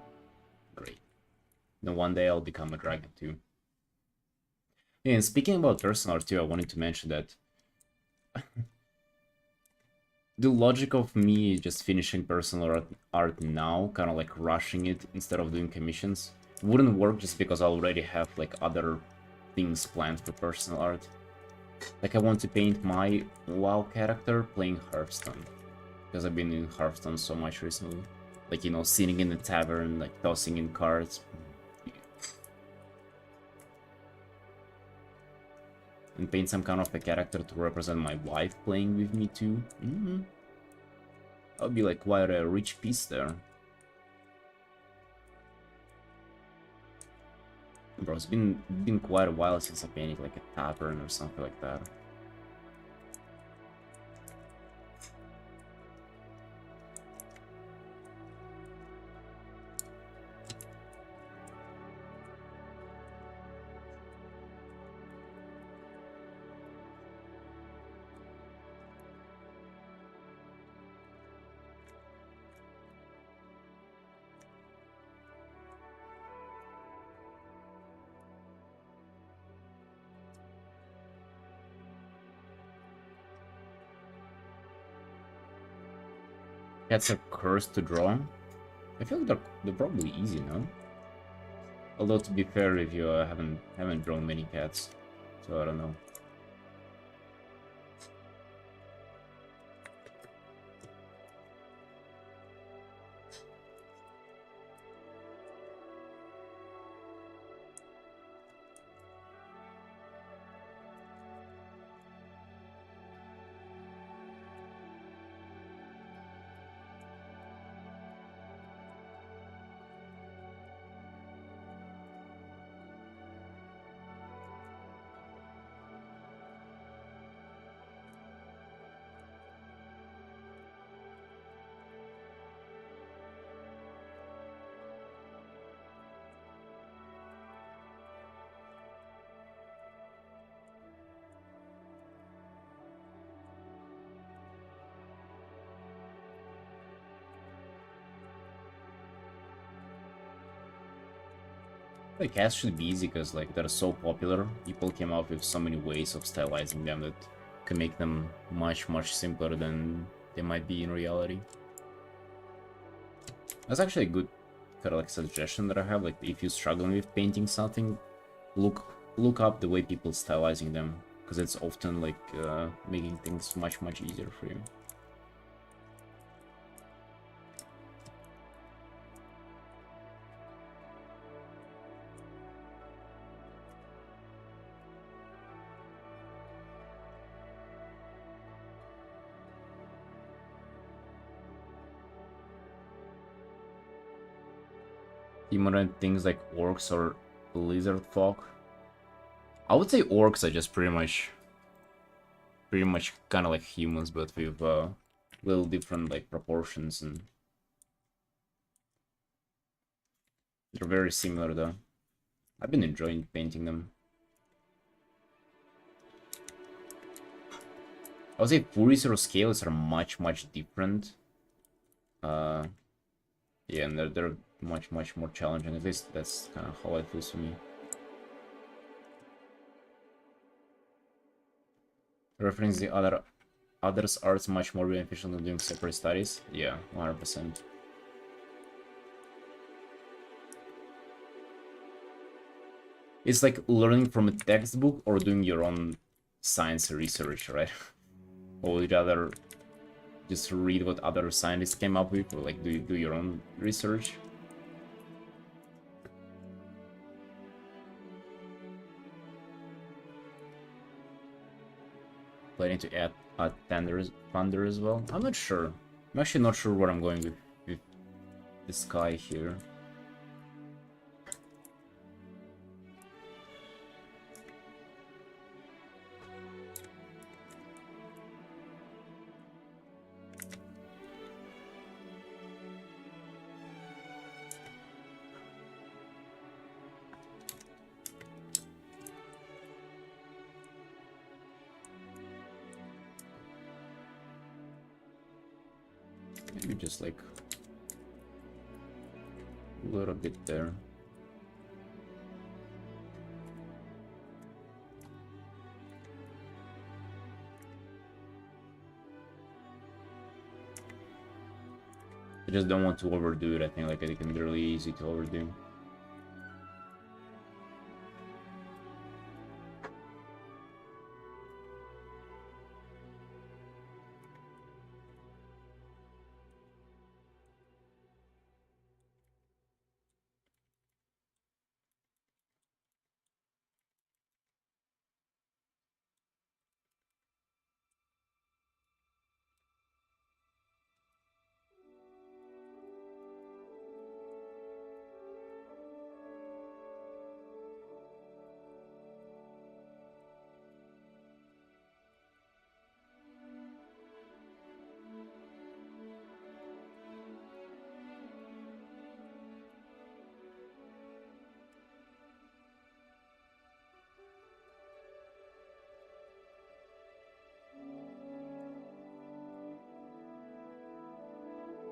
S1: Great. Then one day I'll become a dragon too. Yeah, and speaking about personal art too, I wanted to mention that the logic of me just finishing personal art now, kind of like rushing it instead of doing commissions, wouldn't work just because I already have like other things planned for personal art. Like I want to paint my WoW character playing Hearthstone, because I've been in Hearthstone so much recently. Like, you know, sitting in the tavern, like tossing in cards. And paint some kind of a character to represent my wife playing with me too. That would be like quite a rich piece there. Bro, it's been quite a while since I painted like a tavern or something like that. Cats are cursed to draw. I feel like they're probably easy, no? Although to be fair, if you haven't drawn many cats, so I don't know. Like cats should be easy because like they're so popular. People came up with so many ways of stylizing them that can make them much simpler than they might be in reality. That's actually a good kind of like suggestion that I have. Like, if you're struggling with painting something, look up the way people stylizing them, because it's often like making things much easier for you. Modern things like orcs or lizard folk. I would say orcs are just pretty much kind of like humans, but with little different like proportions, and they're very similar though. I've been enjoying painting them. I would say Furries or scales are much different. Yeah, and they're much more challenging. At least that's kind of how it feels to me. Referencing the others' arts much more beneficial than doing separate studies. Yeah, 100%. It's like learning from a textbook or doing your own science research, right? Or would you rather just read what other scientists came up with, or like do your own research? Planning to add thunder as well. I'm not sure. I'm actually not sure where I'm going with the sky here. Maybe just like a little bit there. I just don't want to overdo it. I think like it can be really easy to overdo.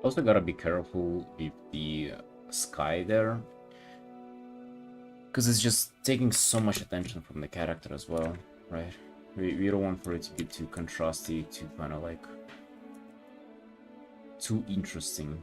S1: Also gotta be careful with the sky there, because it's just taking so much attention from the character as well, right? We don't want for it to be too contrasty, too kind of like too interesting.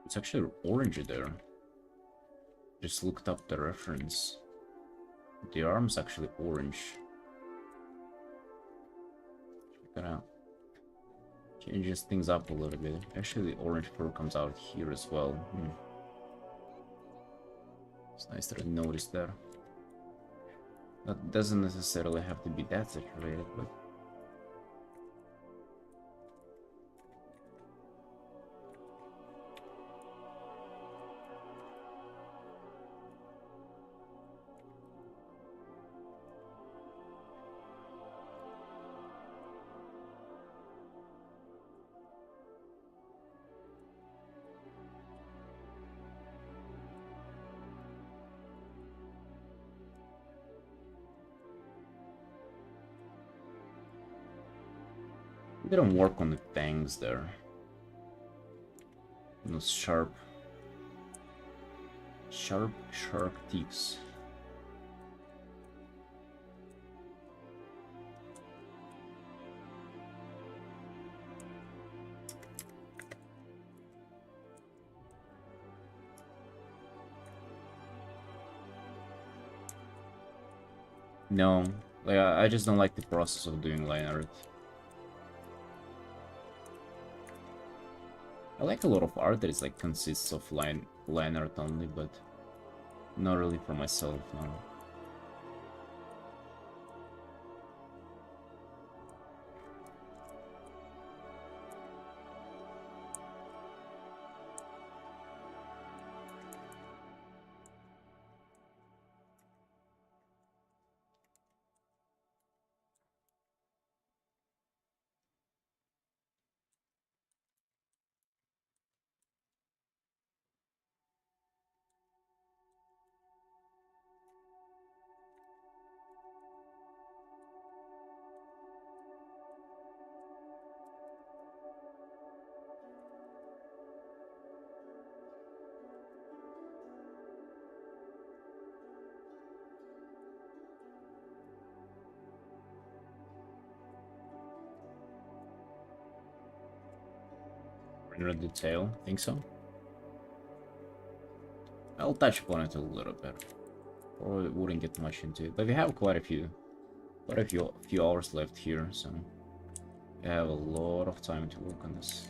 S1: It's actually orange there. Just looked up the reference. The arm's actually orange. Check it out. Changes things up a little bit. Actually, the orange fur comes out here as well. It's nice that I noticed that. That doesn't necessarily have to be that saturated, but... Didn't work on the fangs there. Those sharp shark teeth. No, like I just don't like the process of doing line art. I like a lot of art that is like consists of line art only, but not really for myself, no. Render detail, think so? I'll touch upon it a little bit. Or wouldn't get much into it. But we have quite a few hours left here, so we have a lot of time to work on this.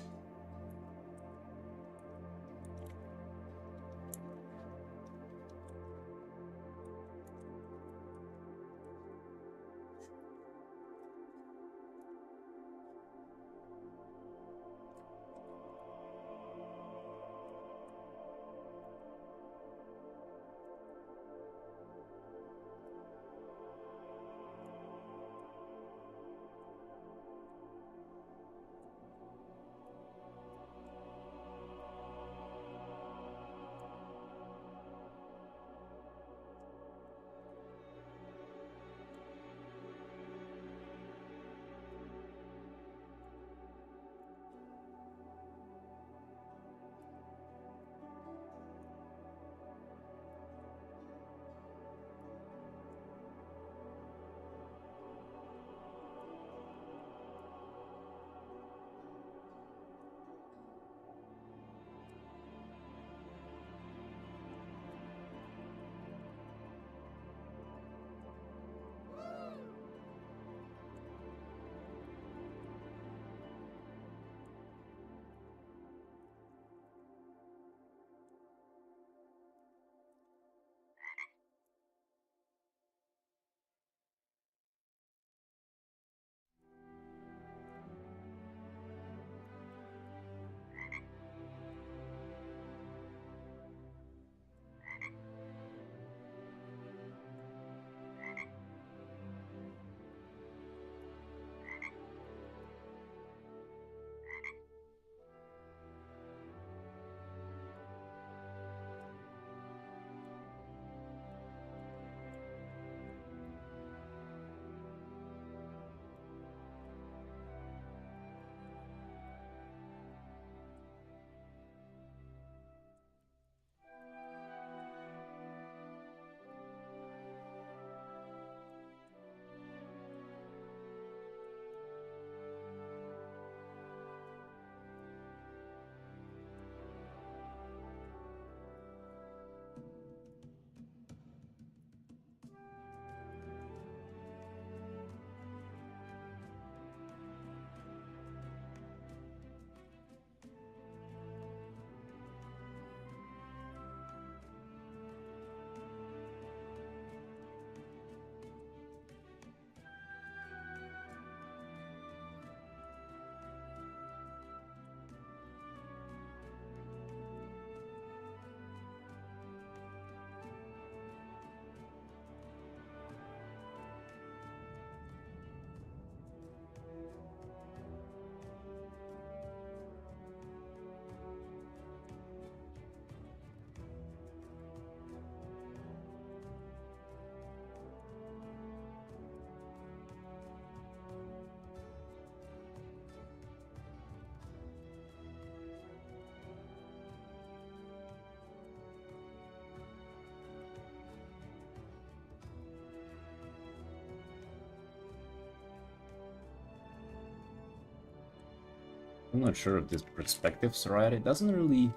S1: I'm not sure if this perspective's right. It doesn't really...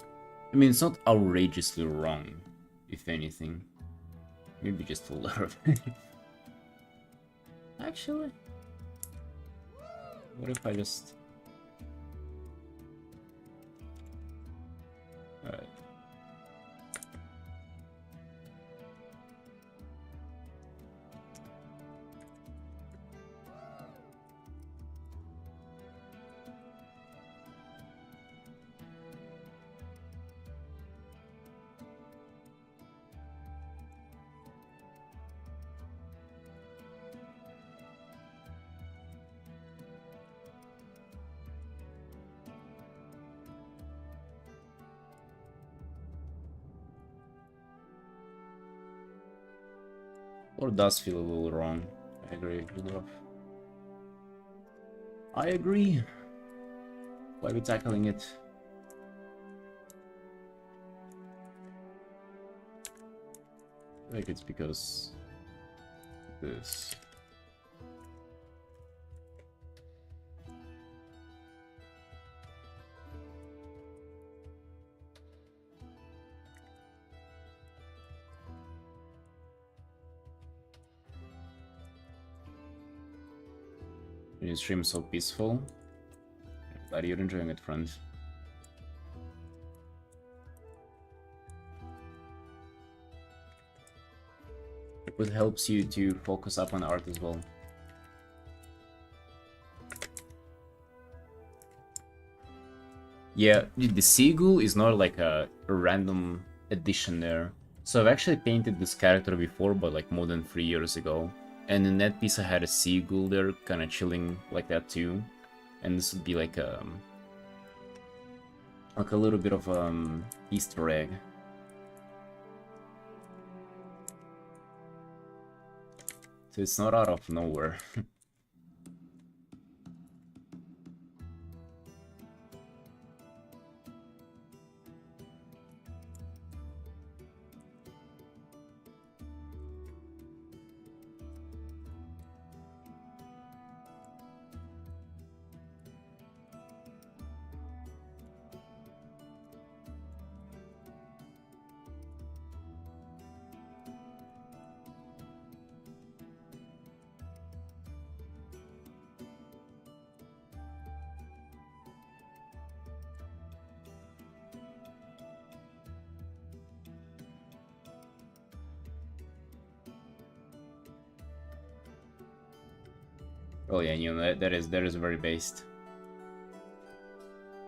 S1: I mean, it's not outrageously wrong, if anything. Maybe just a little bit. Actually... What if I just... Alright. Or does feel a little wrong. I agree, I agree. Why are we tackling it? I think it's because this. Your stream is so peaceful. Glad you're enjoying it, friends. It helps you to focus up on art as well. Yeah, the seagull is not like a random addition there. So I've actually painted this character before, but like more than 3 years ago. And in that piece I had a seagull there, kind of chilling like that too. And this would be like a little bit of Easter egg. So it's not out of nowhere. Oh yeah, you know, that is very based.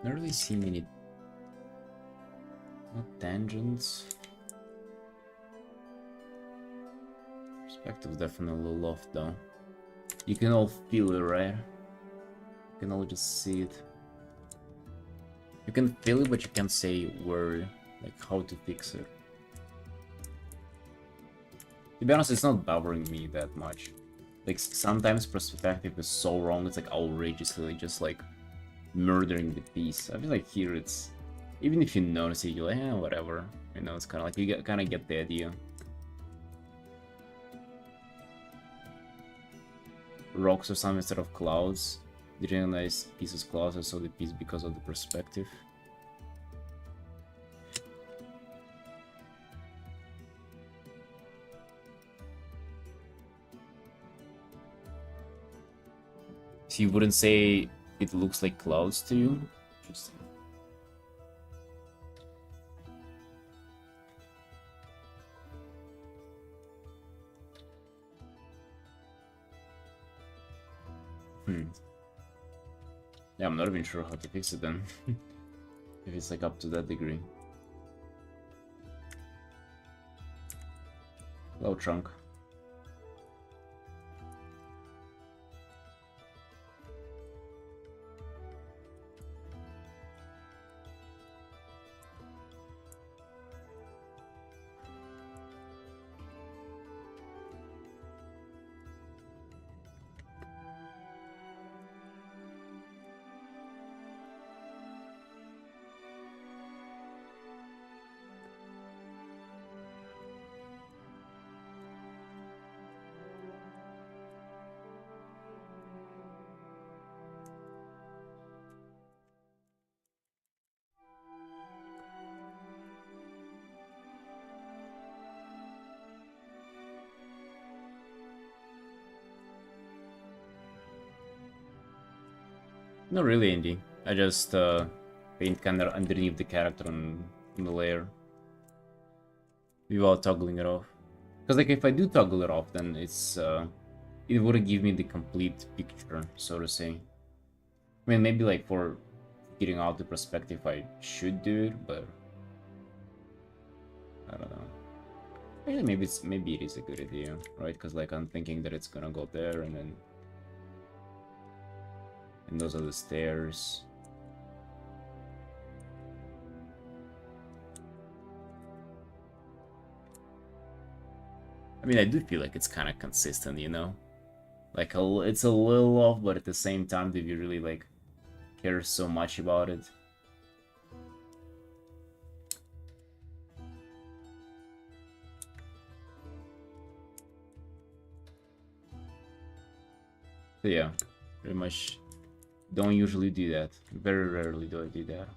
S1: Not really seeing any tangents. Perspective's definitely a little off though. You can all feel it, right? You can all just see it. You can feel it, but you can't say where, like how to fix it. To be honest, it's not bothering me that much. Like, sometimes perspective is so wrong, it's like outrageously just like murdering the piece. I feel like here it's, even if you notice it, you're like, eh, whatever. You know, it's kind of like, you kind of get the idea. Rocks or something instead of clouds. Did you recognize pieces clouds? I saw the piece because of the perspective. So you wouldn't say it looks like clouds to you? Interesting. Yeah, I'm not even sure how to fix it then. If it's like up to that degree. Hello, Trunk. Not really indie. I just paint kind of underneath the character on the layer without toggling it off. Because like if I do toggle it off, then it wouldn't give me the complete picture, so to say. I mean, maybe like for getting out the perspective, I should do it, but I don't know. Actually, maybe it is a good idea, right? Because like I'm thinking that it's gonna go there, and those are the stairs. I mean, I do feel like it's kind of consistent, you know? Like, it's a little off, but at the same time, do you really, like, care so much about it? So yeah, pretty much don't usually do that. Very rarely do I do that.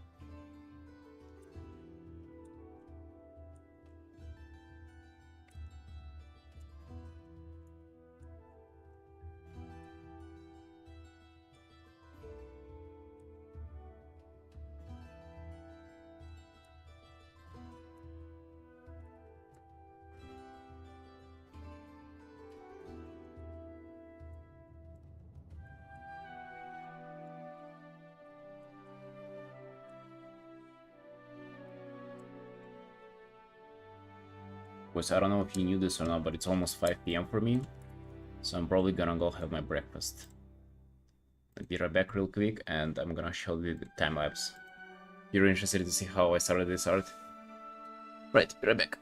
S1: Because I don't know if you knew this or not, but it's almost 5 p.m. for me. So I'm probably gonna go have my breakfast. I'll be right back real quick, and I'm gonna show you the time lapse. You're interested to see how I started this art? Right, be right back.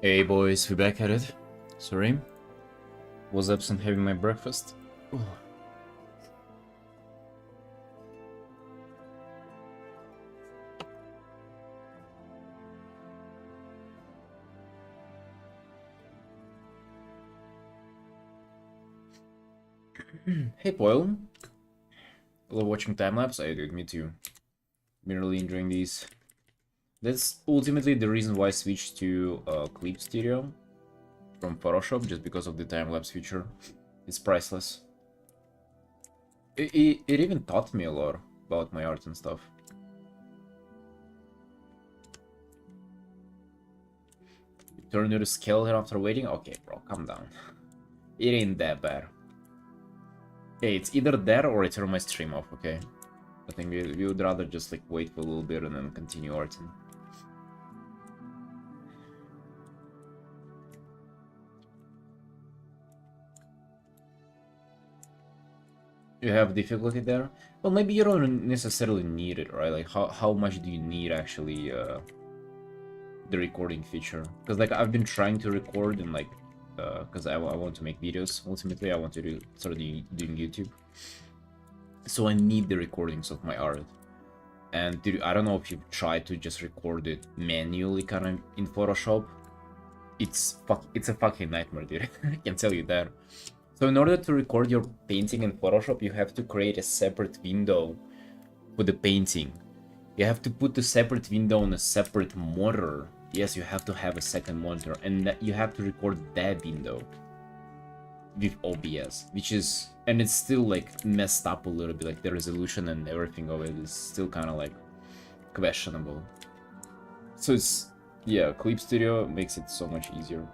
S1: Hey boys, we back at it. Sorry, was absent having my breakfast. Oh. Hey Boyle, love watching time-lapse? I do, me too. Been really enjoying these. That's ultimately the reason why I switched to Clip Stereo from Photoshop, just because of the time-lapse feature. It's priceless. It even taught me a lot about my art and stuff. You turn into a skeleton after waiting? Okay, bro, calm down. It ain't that bad. Okay, it's either that or I turn my stream off, okay? I think we would rather just like wait for a little bit and then continue Artin. You have difficulty there? Well, maybe you don't necessarily need it, right? Like, how much do you need actually the recording feature? Because like I've been trying to record and like, because I want to make videos. Ultimately, I want to start doing YouTube. So I need the recordings of my art. And dude, I don't know if you've tried to just record it manually, kind of in Photoshop. It's a fucking nightmare, dude. I can tell you that. So in order to record your painting in Photoshop, you have to create a separate window for the painting. You have to put the separate window on a separate monitor. Yes, you have to have a second monitor, and you have to record that window with OBS, which is, and it's still like messed up a little bit, like the resolution and everything of it is still kind of like questionable. So it's, yeah, Clip Studio makes it so much easier.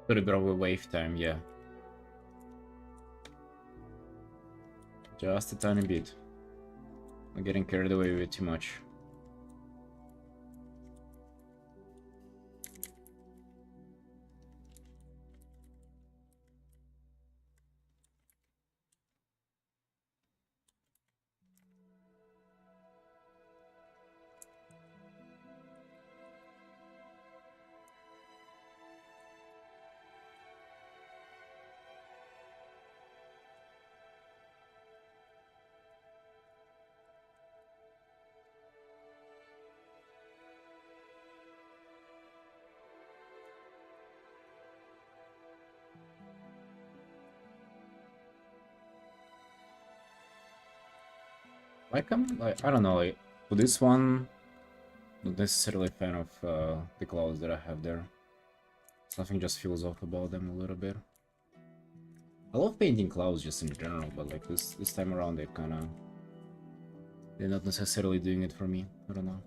S1: Little bit of a wave time, yeah. Just a tiny bit. I'm getting carried away with too much. Like I don't know, like for this one, not necessarily a fan of the clouds that I have there. Something just feels off about them a little bit. I love painting clouds just in general, but like this time around they're not necessarily doing it for me. I don't know.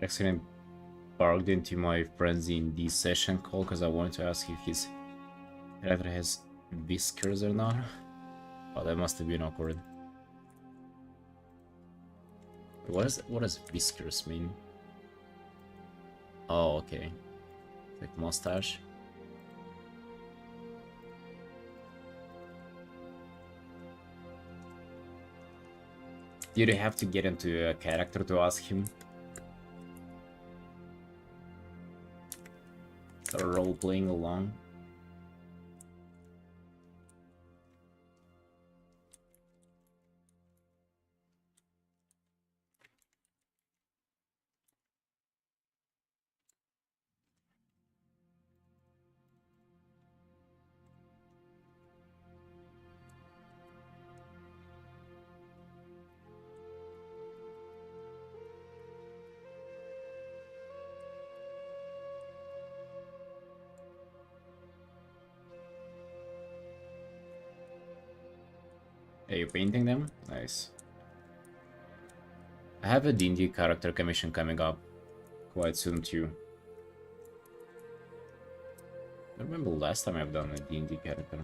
S1: accidentally barged into my friend's D&D session call because I wanted to ask if his character has whiskers or not. Oh, that must have been awkward. What does whiskers mean? Oh, okay. Like mustache. Did you have to get into a character to ask him? Or role-playing along? Are you painting them? Nice. I have a D&D character commission coming up quite soon too. I remember last time I've done a D&D character.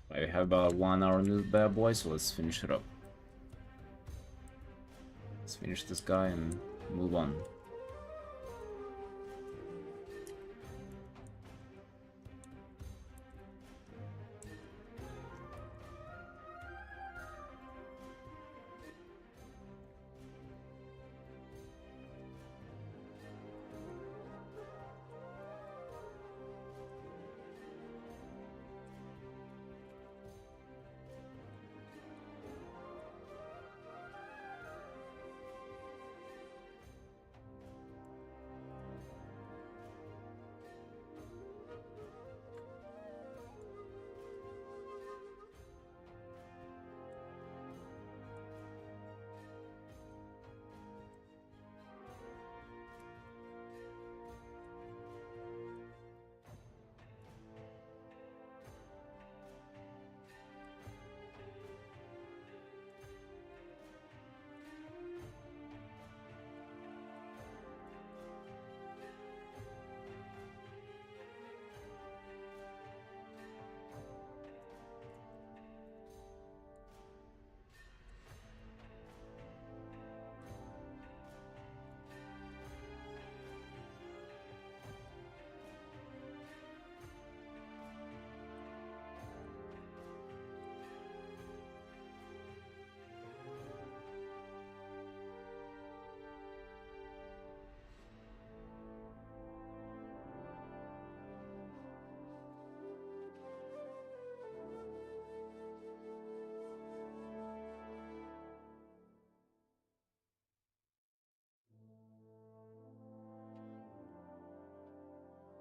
S1: I have about 1 hour in this bad boy, so let's finish it up. Let's finish this guy and move on.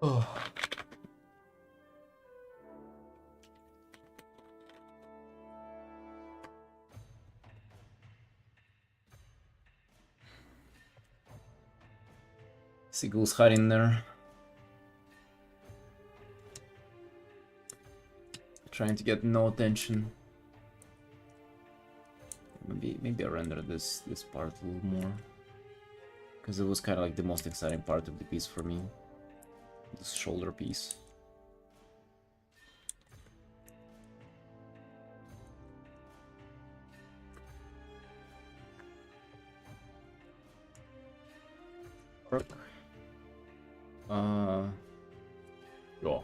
S1: Oh. Seagull's hiding there. Trying to get no attention. Maybe I render this part a little more. Because it was kind of like the most exciting part of the piece for me. This shoulder piece. Yeah.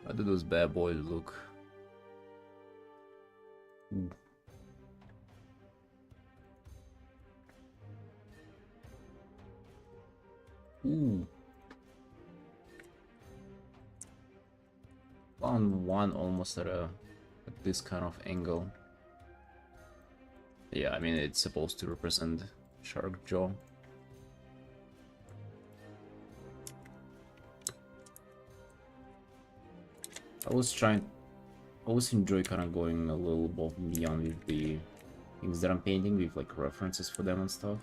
S1: How do those bad boys look? Ooh. Ooh. Found one almost at this kind of angle. Yeah, I mean it's supposed to represent shark jaw. I always enjoy kind of going a little above and beyond with the things that I'm painting, with like references for them and stuff.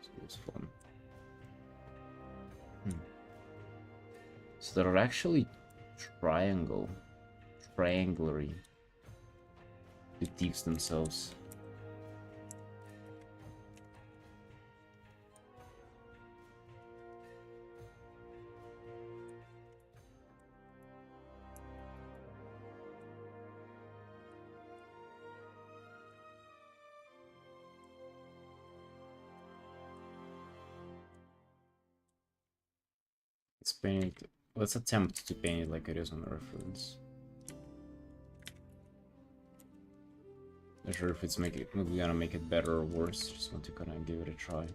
S1: So it's fun. So they're actually triangulary motifs themselves. It's painted. Let's attempt to paint it like it is on the reference. Not sure if it's gonna make it better or worse. Just want to kind of give it a try.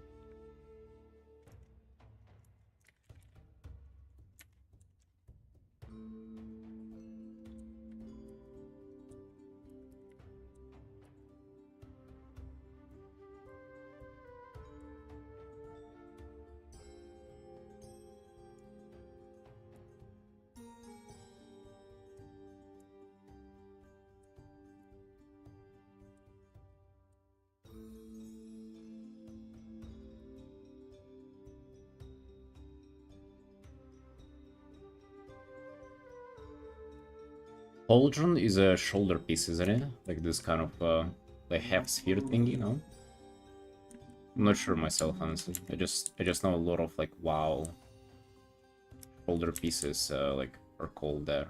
S1: Pauldron is a shoulder piece, isn't it? Like this kind of like half sphere thing, you know? I'm not sure myself, honestly. I just know a lot of like WoW shoulder pieces like are called that.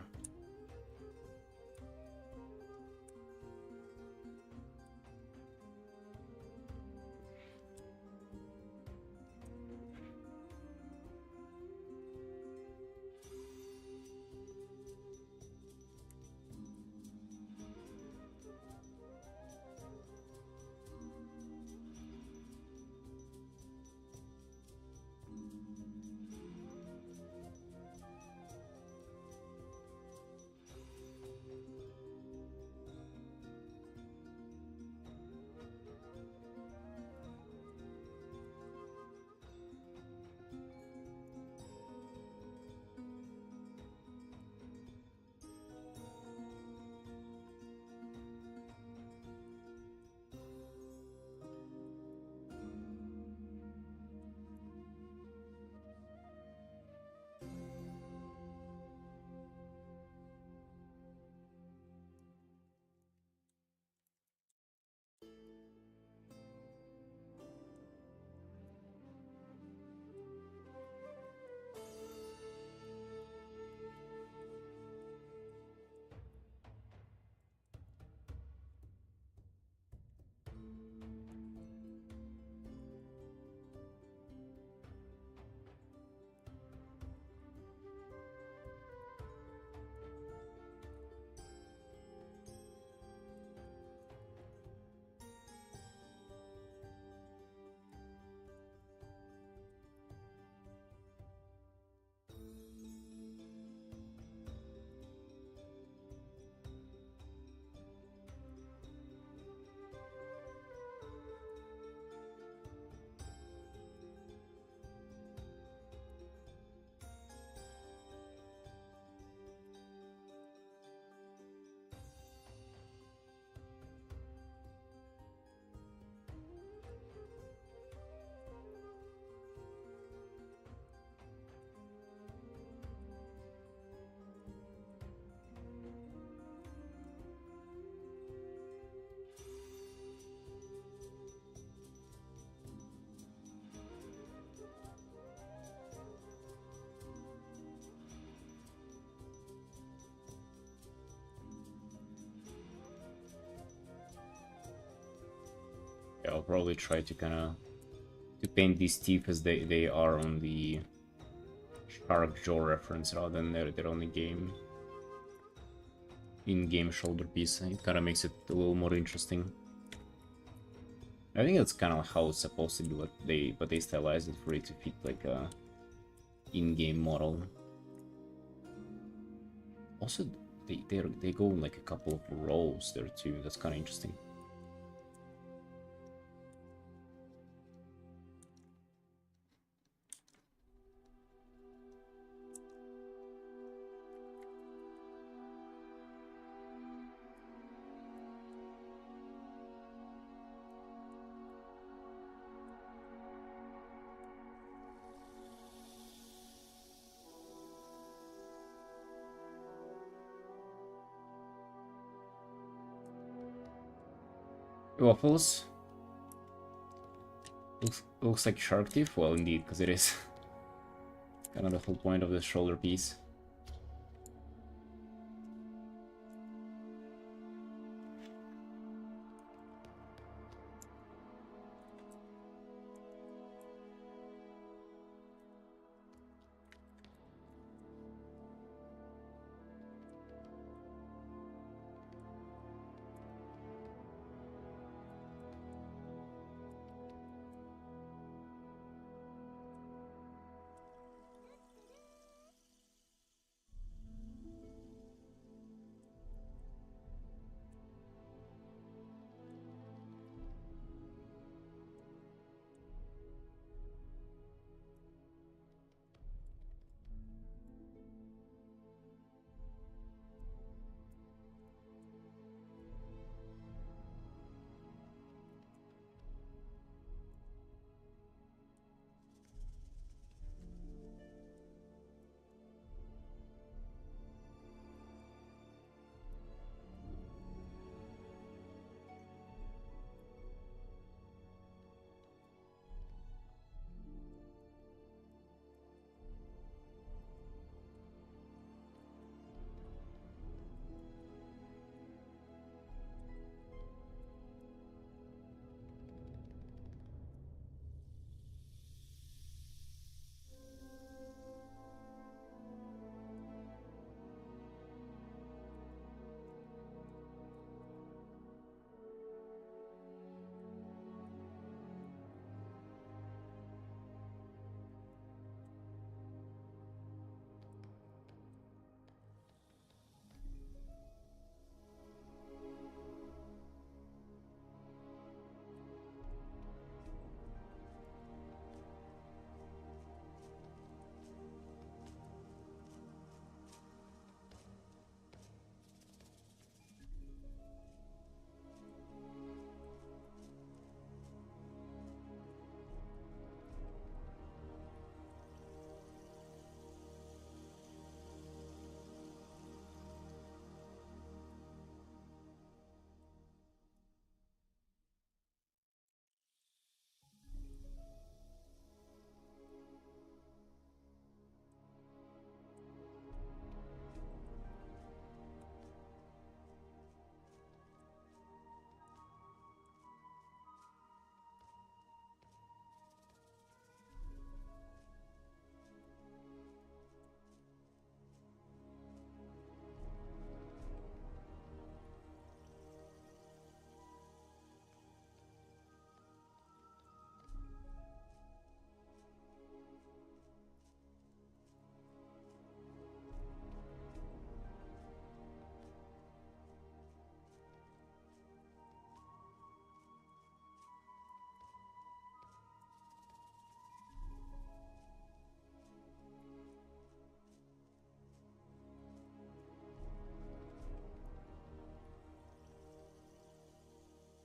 S1: I'll probably try to kind of to paint these teeth as they are on the shark jaw reference rather than their only game in-game shoulder piece. It kind of makes it a little more interesting. I think that's kind of how it's supposed to be, but they stylized it for it to fit like a in-game model. Also, they go in like a couple of rows there too. That's kind of interesting. Waffles. Looks like shark teeth. Well, indeed, because it is. Kind of the whole point of this shoulder piece.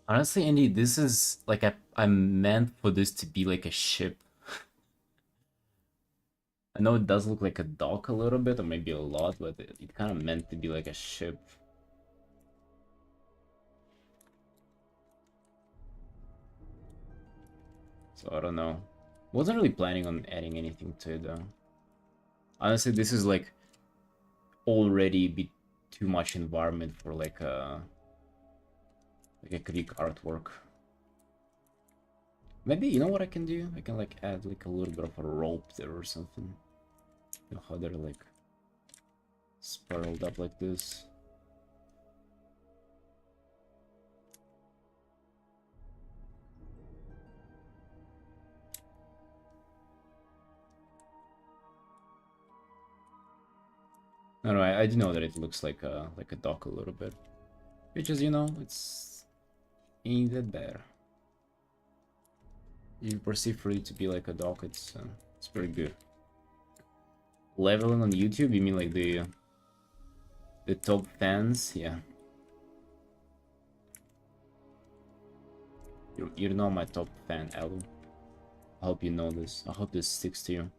S1: Honestly, Andy, this is like I meant for this to be like a ship. I know it does look like a dock a little bit, or maybe a lot, but it kind of meant to be like a ship. So I don't know. Wasn't really planning on adding anything to it though. Honestly, this is like already be too much environment for like a quick artwork. Maybe, you know what I can do? I can like add like a little bit of a rope there or something. You know how they're like spiraled up like this. No, I do know that it looks like a dock a little bit. Which is, you know, it's ain't that bad. You perceive for it to be like a dock, it's pretty good. Leveling on YouTube, you mean like the top fans? Yeah. You're not my top fan, Elu. I hope you know this. I hope this sticks to you.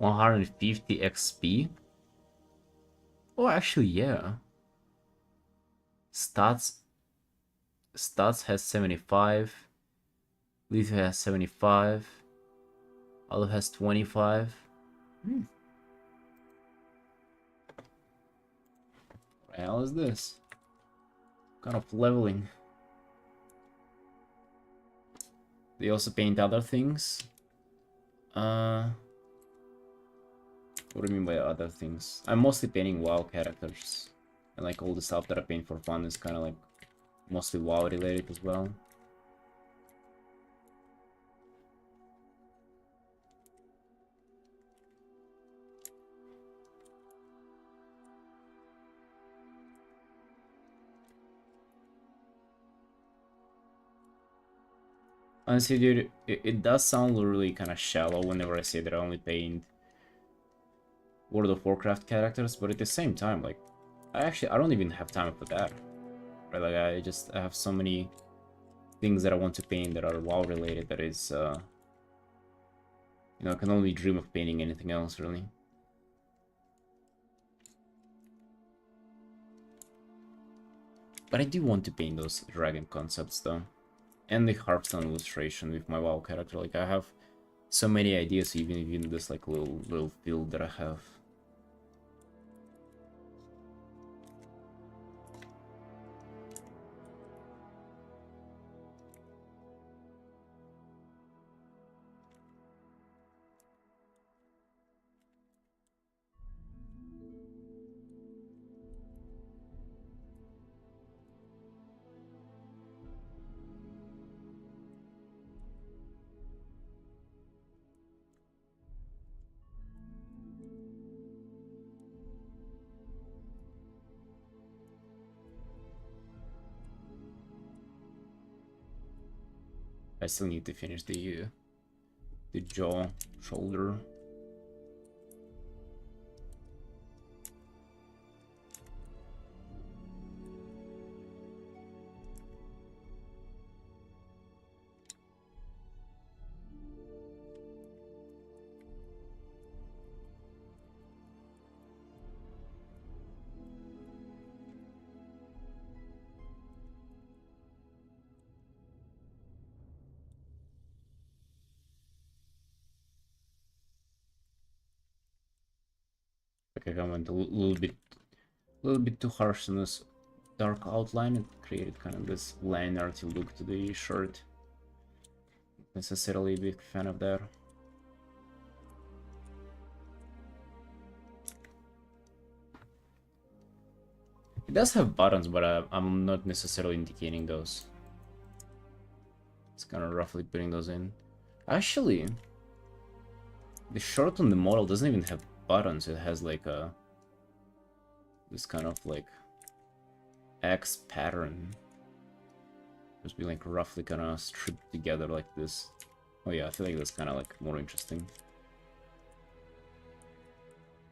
S1: $150 XP? Oh, actually, yeah. Stats has 75. Lethal has 75. Olive has 25. Hmm. What the hell is this? What kind of leveling? They also paint other things. What do you mean by other things? I'm mostly painting WoW characters. And like all the stuff that I paint for fun is kind of like mostly WoW related as well. Honestly, dude, it does sound really kind of shallow whenever I say that I only paint World of Warcraft characters, but at the same time, like, I don't even have time for that. Right? Like, I have so many things that I want to paint that are WoW related that is, you know, I can only dream of painting anything else, really. But I do want to paint those dragon concepts, though. And the Hearthstone illustration with my WoW character. Like, I have so many ideas, even in this, like, little field that I have. I still need to finish the jaw, shoulder. Okay, I went a little bit too harsh in this dark outline. It created kind of this lanyardy look to the shirt. Not necessarily a big fan of that. It does have buttons, but I'm not necessarily indicating those. It's kind of roughly putting those in. Actually, the shirt on the model doesn't even have buttons. It has like this kind of like X pattern. Just be like roughly kind of stripped together like this. Oh yeah, I feel like that's kind of like more interesting.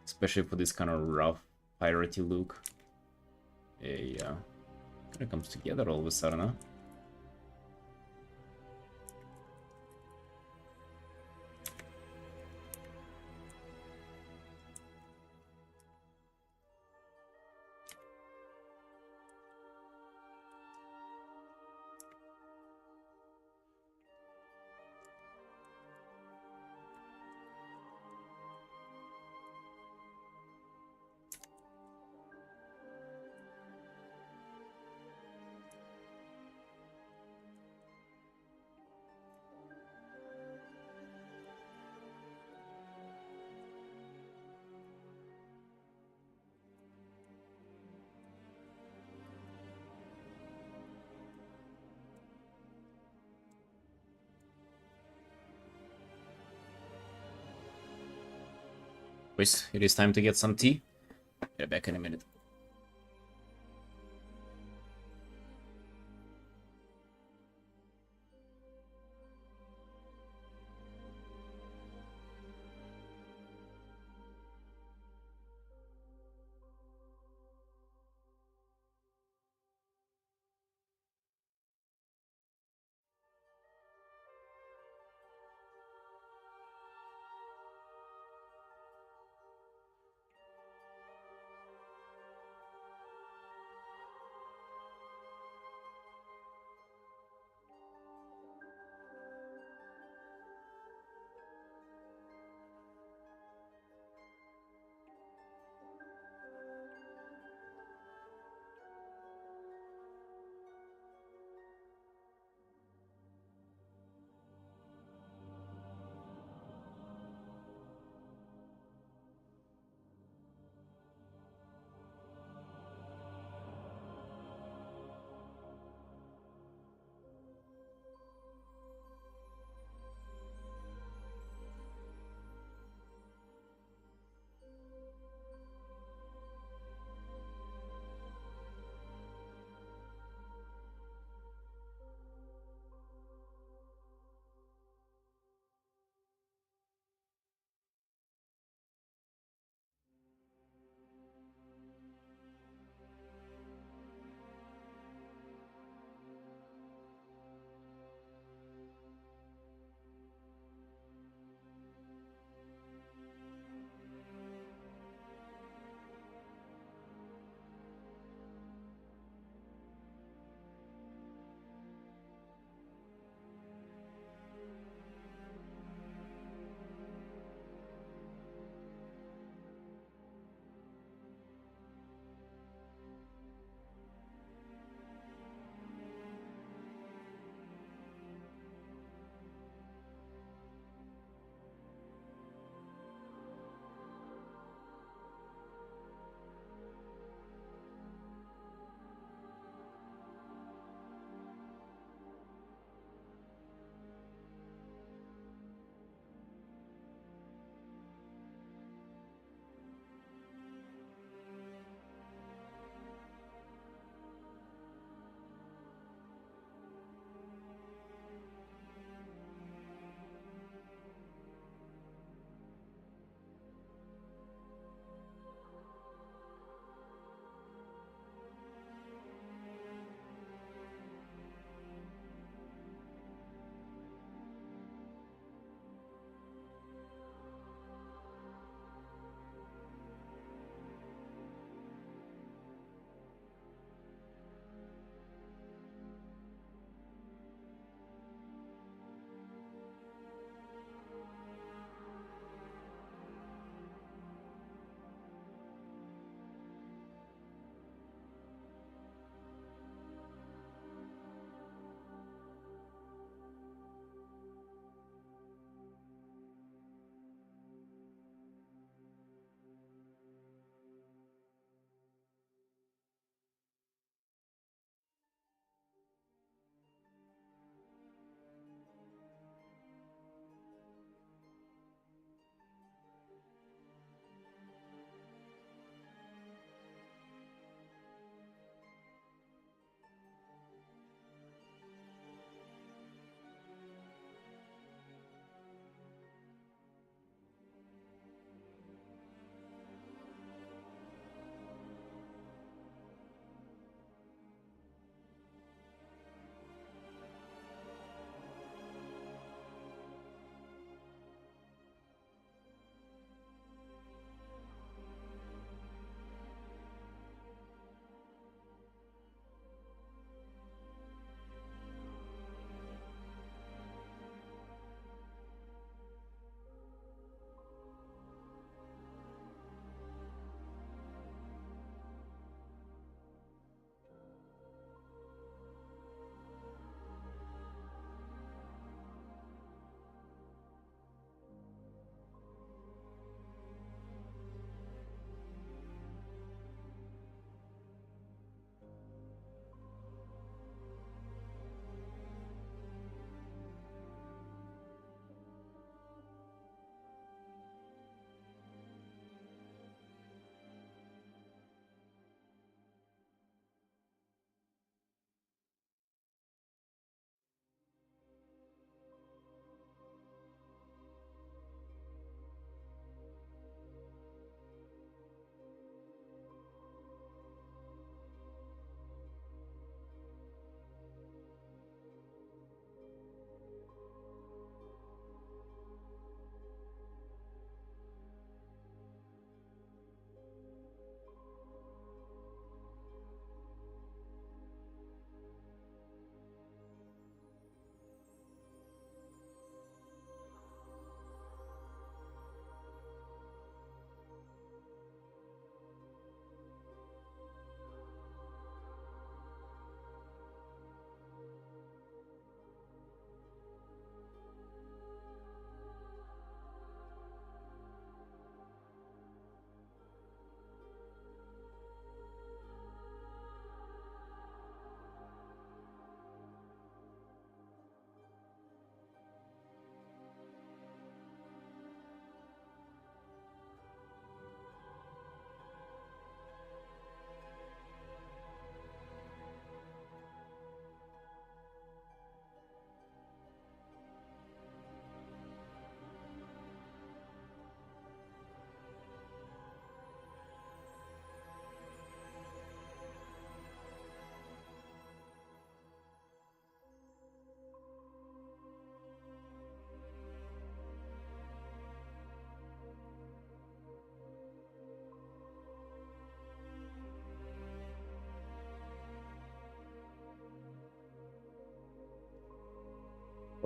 S1: Especially for this kind of rough, piratey look. Yeah. Kind of comes together all of a sudden, huh? Boys, it is time to get some tea. Get back in a minute.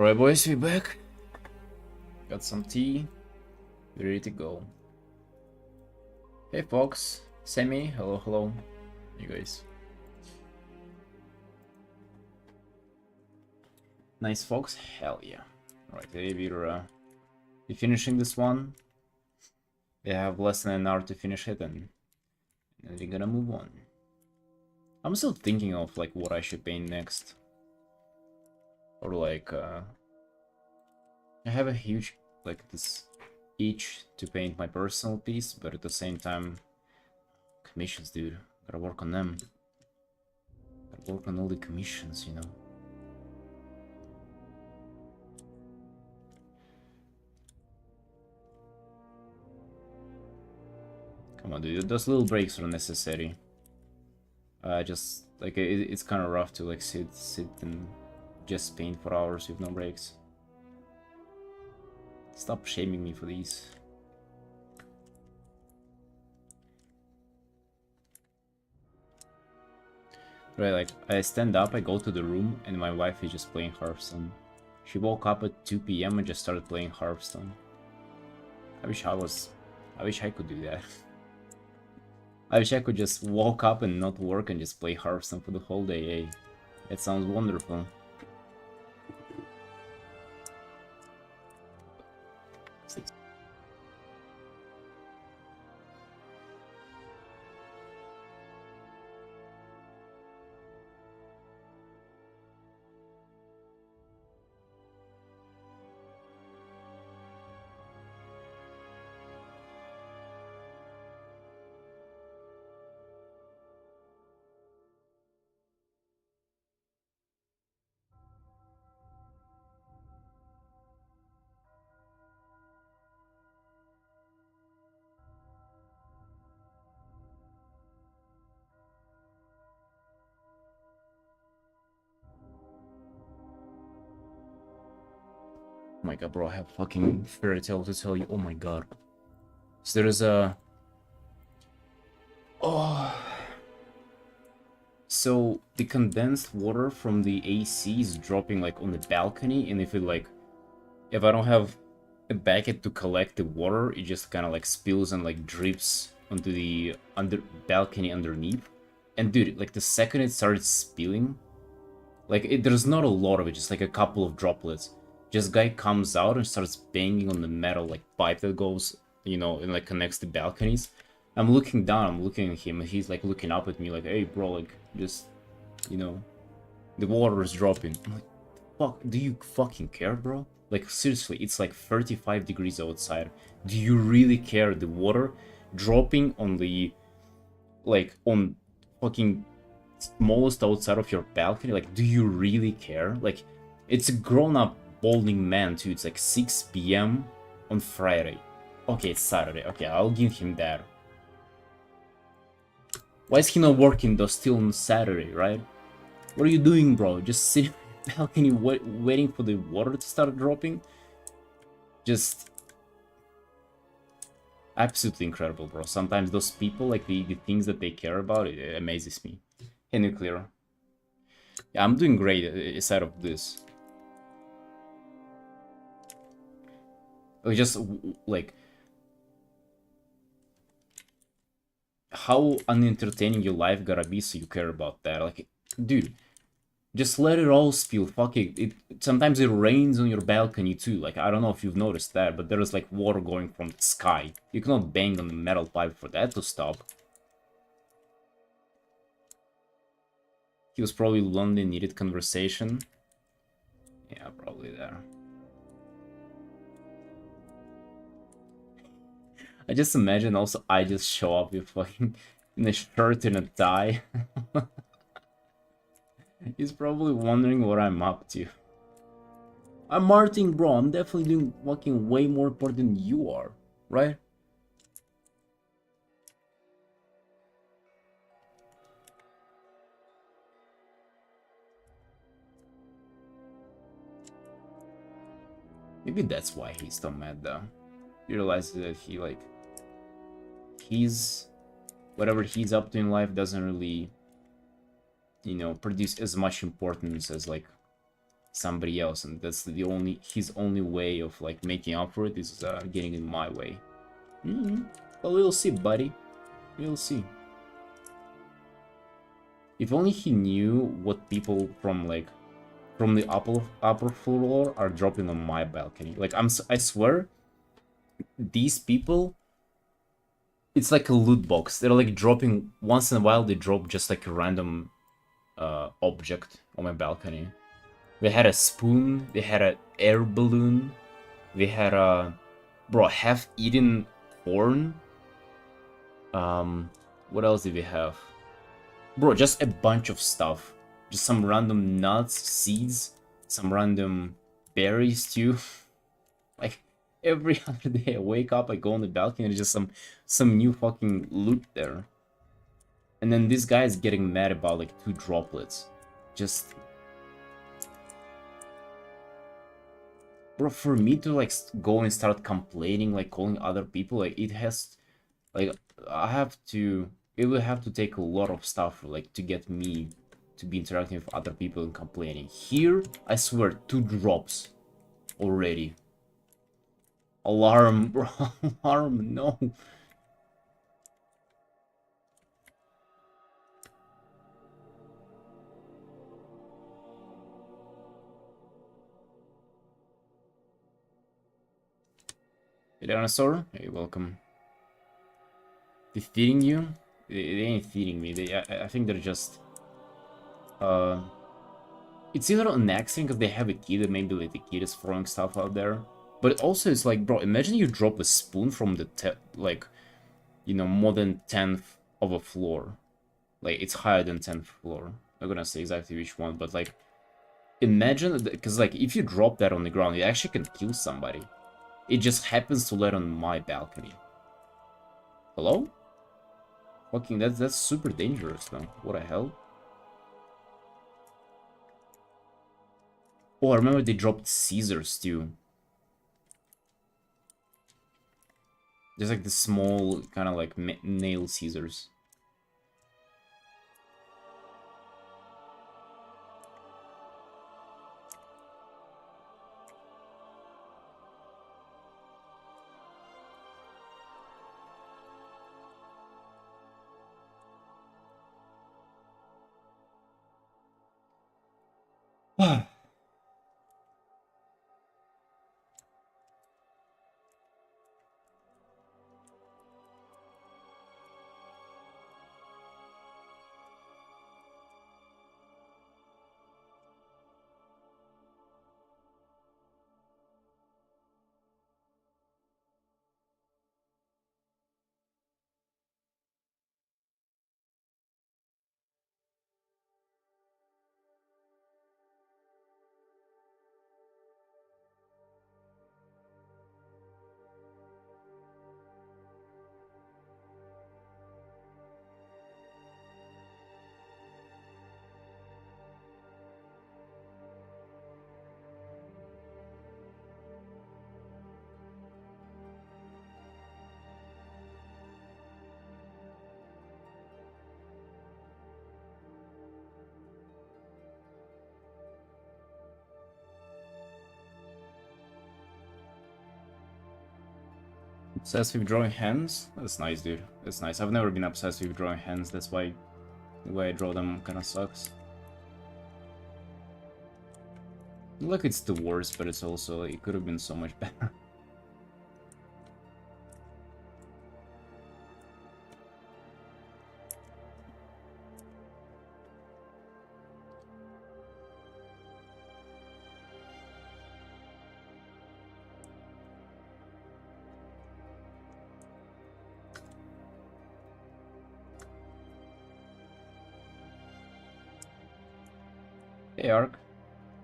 S1: Alright boys, we back. Got some tea. We're ready to go. Hey Fox, Sammy, hello, hello. You guys. Nice Fox, hell yeah. Alright, today we're finishing this one. We have less than an hour to finish it and then we're gonna move on. I'm still thinking of like what I should paint next. Or like I have a huge like this itch to paint my personal piece, but at the same time commissions, dude. Gotta work on them. Gotta work on all the commissions, you know. Come on, dude. Those little breaks are necessary. Just like it's kind of rough to like sit and just paint for hours with no breaks. Stop shaming me for these. Right, like I stand up, I go to the room, and my wife is just playing Hearthstone. She woke up at 2 PM and just started playing Hearthstone. I wish I could do that. I wish I could just walk up and not work and just play Hearthstone for the whole day, eh? That sounds wonderful. Oh my god, bro, I have fucking fairy tale to tell you. Oh my god. So there's a... Oh... So the condensed water from the AC is dropping like on the balcony, and if I don't have a bucket to collect the water, it just kind of like spills and like drips onto the balcony underneath. And dude, like the second it started spilling, like there's not a lot of it, just like a couple of droplets. Just guy comes out and starts banging on the metal like pipe that goes, you know, and like connects the balconies. I'm looking down, I'm looking at him, and he's like looking up at me like, hey bro, like just, you know, the water is dropping. I'm like, fuck, do you fucking care, bro? Like seriously, it's like 35 degrees outside. Do you really care? The water dropping on the, like on fucking smallest outside of your balcony, like do you really care? Like it's a grown-up balding man too. It's like 6 PM on Friday. Okay, it's Saturday. Okay, I'll give him that. Why is he not working though still on Saturday, right? What are you doing, bro? Just sitting on the balcony waiting for the water to start dropping? Just absolutely incredible, bro. Sometimes those people, like the things that they care about, it amazes me. Hey, Nuclear. Yeah, I'm doing great aside of this. Just like how unentertaining your life gotta be so you care about that. Like, dude, just let it all spill. Fuck it. Sometimes it rains on your balcony too. Like, I don't know if you've noticed that, but there is like water going from the sky. You cannot bang on the metal pipe for that to stop. He was probably lonely, needed conversation. Yeah, probably there. I just imagine also I just show up with fucking in a shirt and a tie. He's probably wondering what I'm up to. I'm Artin, bro. I'm definitely doing fucking way more important than you are, right? Maybe that's why he's so mad though. He realizes that whatever he's up to in life doesn't really, you know, produce as much importance as like somebody else, and that's the only his only way of like making up for it is getting in my way. But we'll see, buddy. We'll see. If only he knew what people from like from the upper floor are dropping on my balcony. Like I swear, these people, it's like a loot box. They're like dropping once in a while. They drop just like a random object on my balcony. They had a spoon. They had an air balloon. They had a half-eaten corn. What else did we have? Bro, just a bunch of stuff. Just some random nuts, seeds, some random berries too. Like every other day I wake up, I go on the balcony and there's just some new fucking loot there. And then this guy is getting mad about like 2 droplets. Just bro, for me to like go and start complaining, like calling other people, like it has like I have to it will have to take a lot of stuff like to get me to be interacting with other people and complaining. Here, I swear, 2 drops already. Alarm, bro. Alarm, no. Hey, dinosaur. Hey, welcome. They feeding you? They ain't feeding me. I think they're just... It's either an accident because they have a kid, and maybe like the kid is throwing stuff out there. But also, it's like, bro, imagine you drop a spoon from the, like, you know, more than 10th of a floor. Like, it's higher than 10th floor. I'm not gonna say exactly which one, but like, imagine, because like, if you drop that on the ground, it actually can kill somebody. It just happens to land on my balcony. Hello? Fucking, that's super dangerous, though. What the hell? Oh, I remember they dropped scissors, too. There's like the small, kind of like nail scissors. Obsessed with drawing hands? That's nice, dude. That's nice. I've never been obsessed with drawing hands. That's why the way I draw them kind of sucks. Look, it's the worst, but it's also, it could have been so much better. Hey, Ark.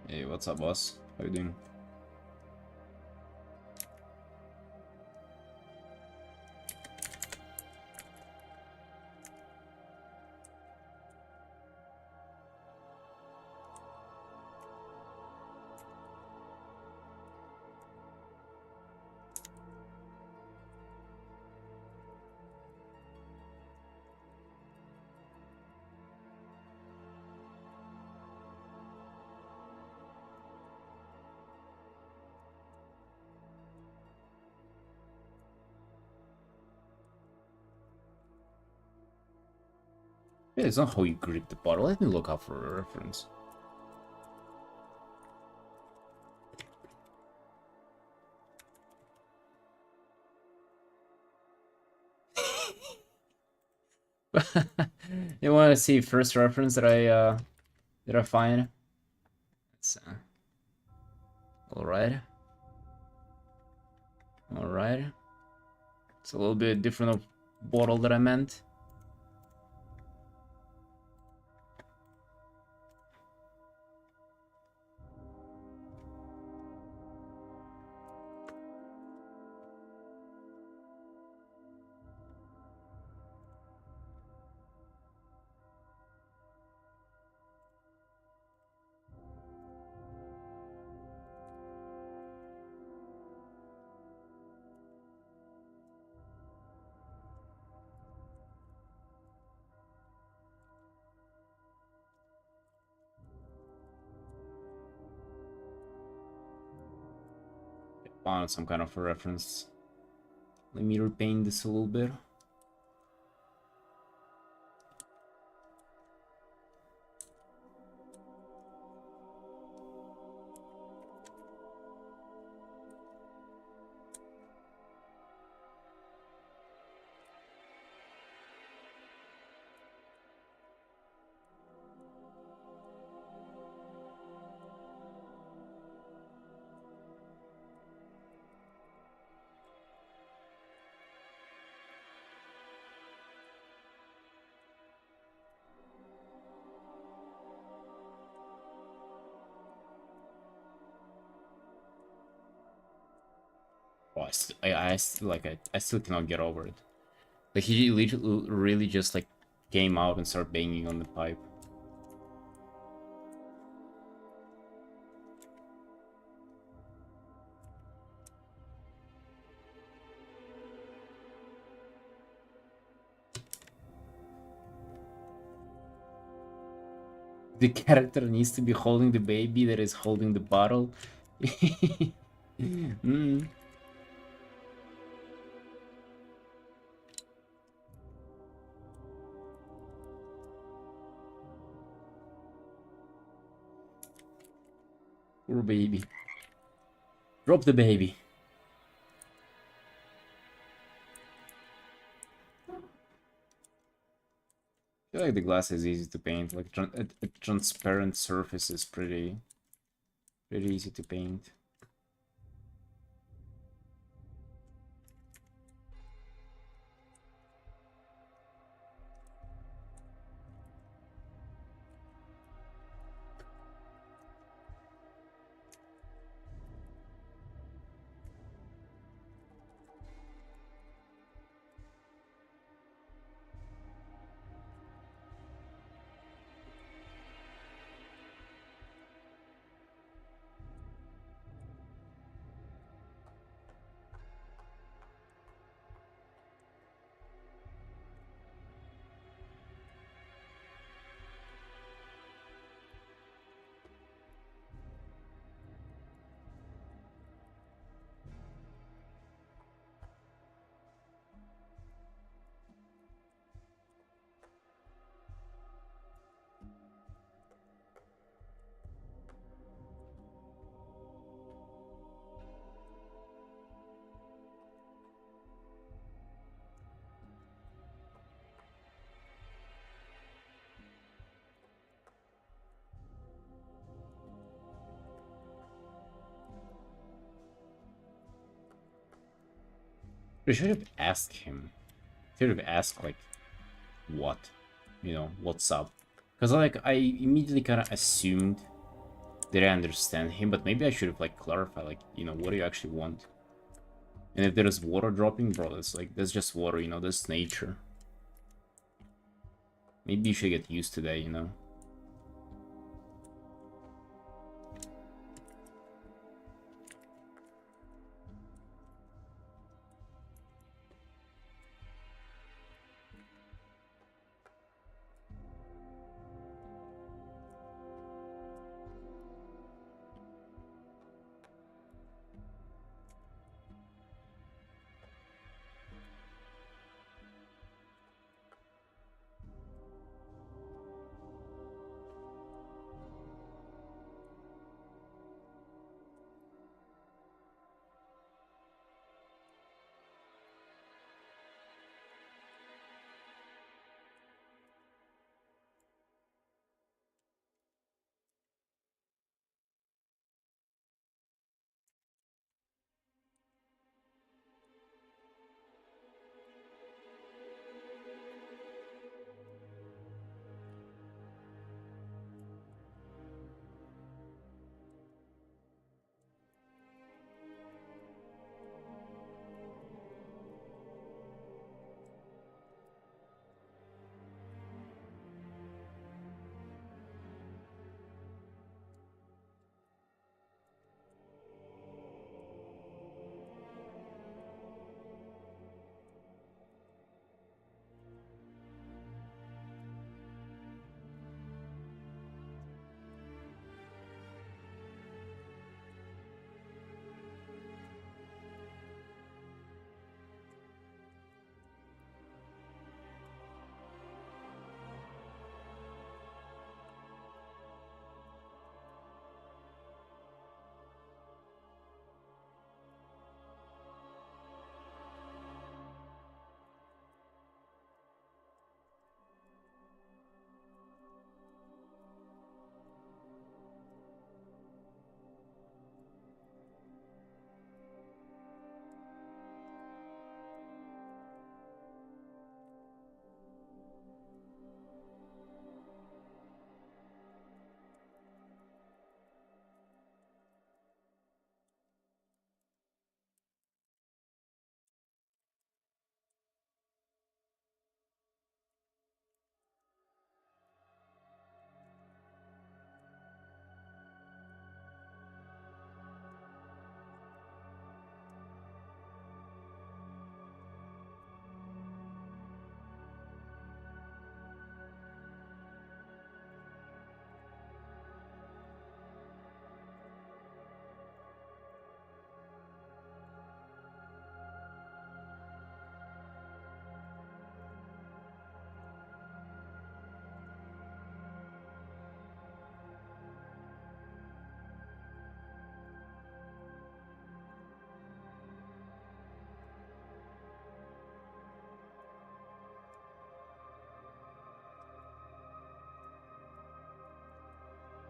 S1: Hey, what's up, boss? How you doing? Yeah, it's not how you grip the bottle. Let me look up for a reference. You want to see first reference that I find? It's all right, all right. It's a little bit different of bottle that I meant. Found some kind of a reference. Let me repaint this a little bit. Oh, I still cannot get over it. Like he literally really just like came out and started banging on the pipe. The character needs to be holding the baby that is holding the bottle. Mm. Poor baby. Drop the baby. I feel like the glass is easy to paint. Like a transparent surface is pretty easy to paint. We should have asked him. Should have asked like what, what's up? Because like I immediately kind of assumed that I understand him, but maybe I should have like clarified like what do you actually want? And if there is water dropping, bro, that's just water, that's nature. Maybe you should get used to that.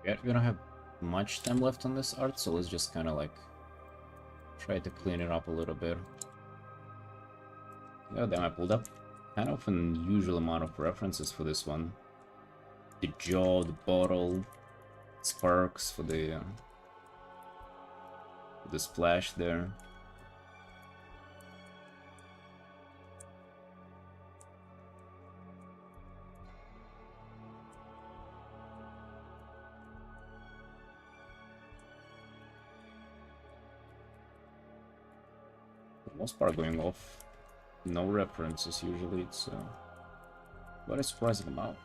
S1: We don't have much time left on this art, so let's just kind of like try to clean it up a little bit. God damn, I pulled up kind of an unusual amount of references for this one. The jaw, the bottle, sparks for the splash there. For the most part going off. No references usually, it's quite a surprising amount.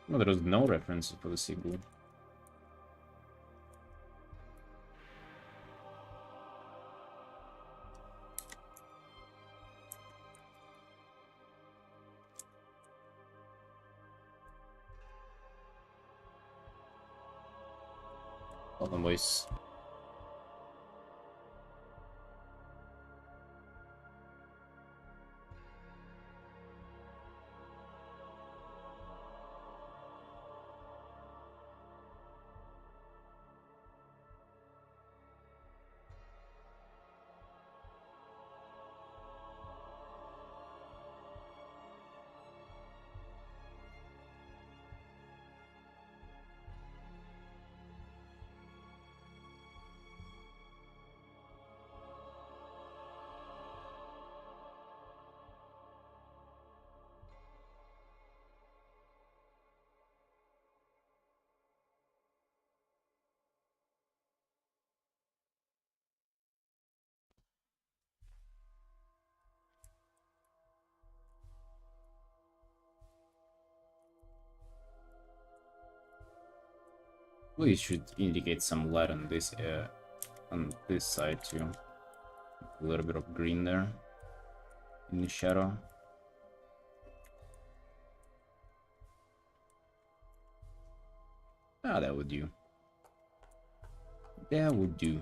S1: No, there was no reference for the sequel. Hold on, boys. We should indicate some light on this side too. A little bit of green there in the shadow. Ah, that would do. That would do.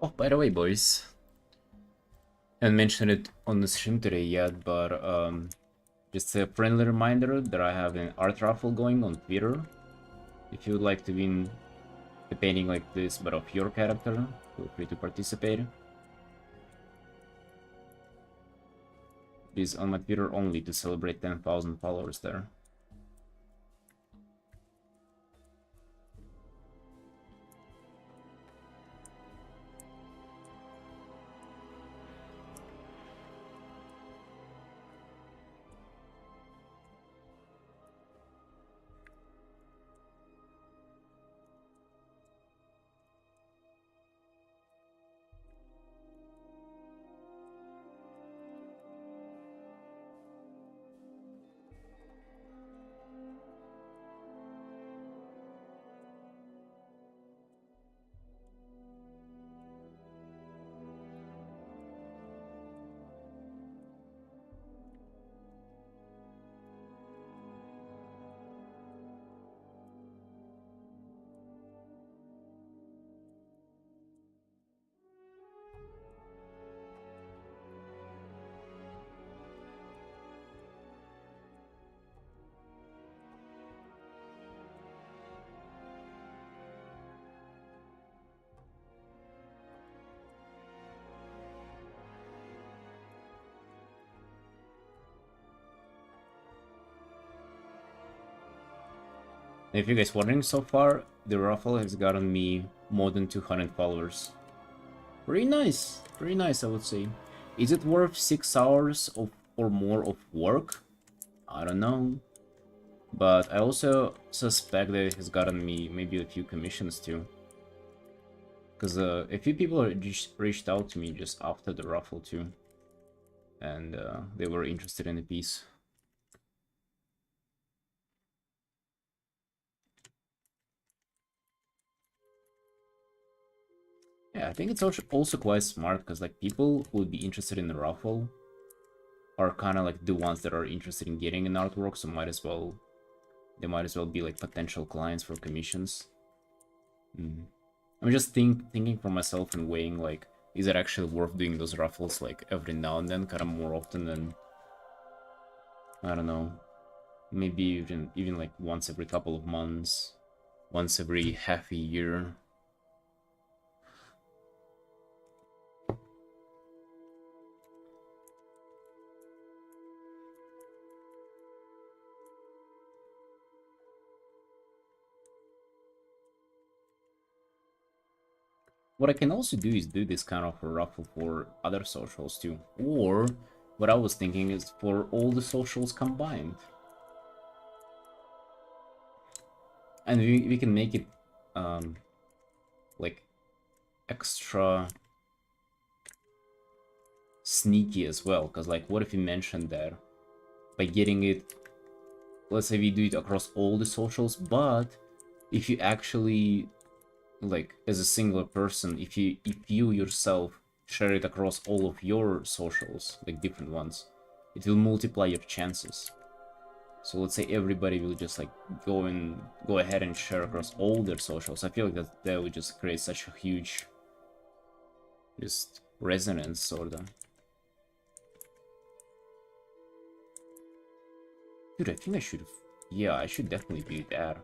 S1: Oh, by the way, boys, I haven't mentioned it on the stream today yet, but just a friendly reminder that I have an art raffle going on Twitter. If you would like to win a painting like this, but of your character, feel free to participate. It is on my Twitter only to celebrate 10,000 followers there. And if you guys wondering, so far, the raffle has gotten me more than 200 followers. Pretty nice, I would say. Is it worth 6 hours of or more of work? I don't know. But I also suspect that it has gotten me maybe a few commissions too. Because a few people just reached out to me just after the raffle too. And they were interested in the piece. Yeah, I think it's also quite smart because like people who would be interested in the raffle are kind of like the ones that are interested in getting an artwork, so they might as well be like potential clients for commissions. I'm just thinking for myself and weighing like, is it actually worth doing those raffles like every now and then, kind of more often than, I don't know, maybe even like once every couple of months, once every half a year. What I can also do is do this kind of a raffle for other socials too. Or what I was thinking is for all the socials combined. And we can make it like extra sneaky as well. Because like what if we mentioned there by getting it, let's say we do it across all the socials, but if you actually like as a singular person, if you yourself share it across all of your socials, like different ones, it will multiply your chances. So let's say everybody will just like go ahead and share across all their socials. I feel like that would just create such a huge just resonance sort of. Dude, I think I should, yeah, I should definitely do that.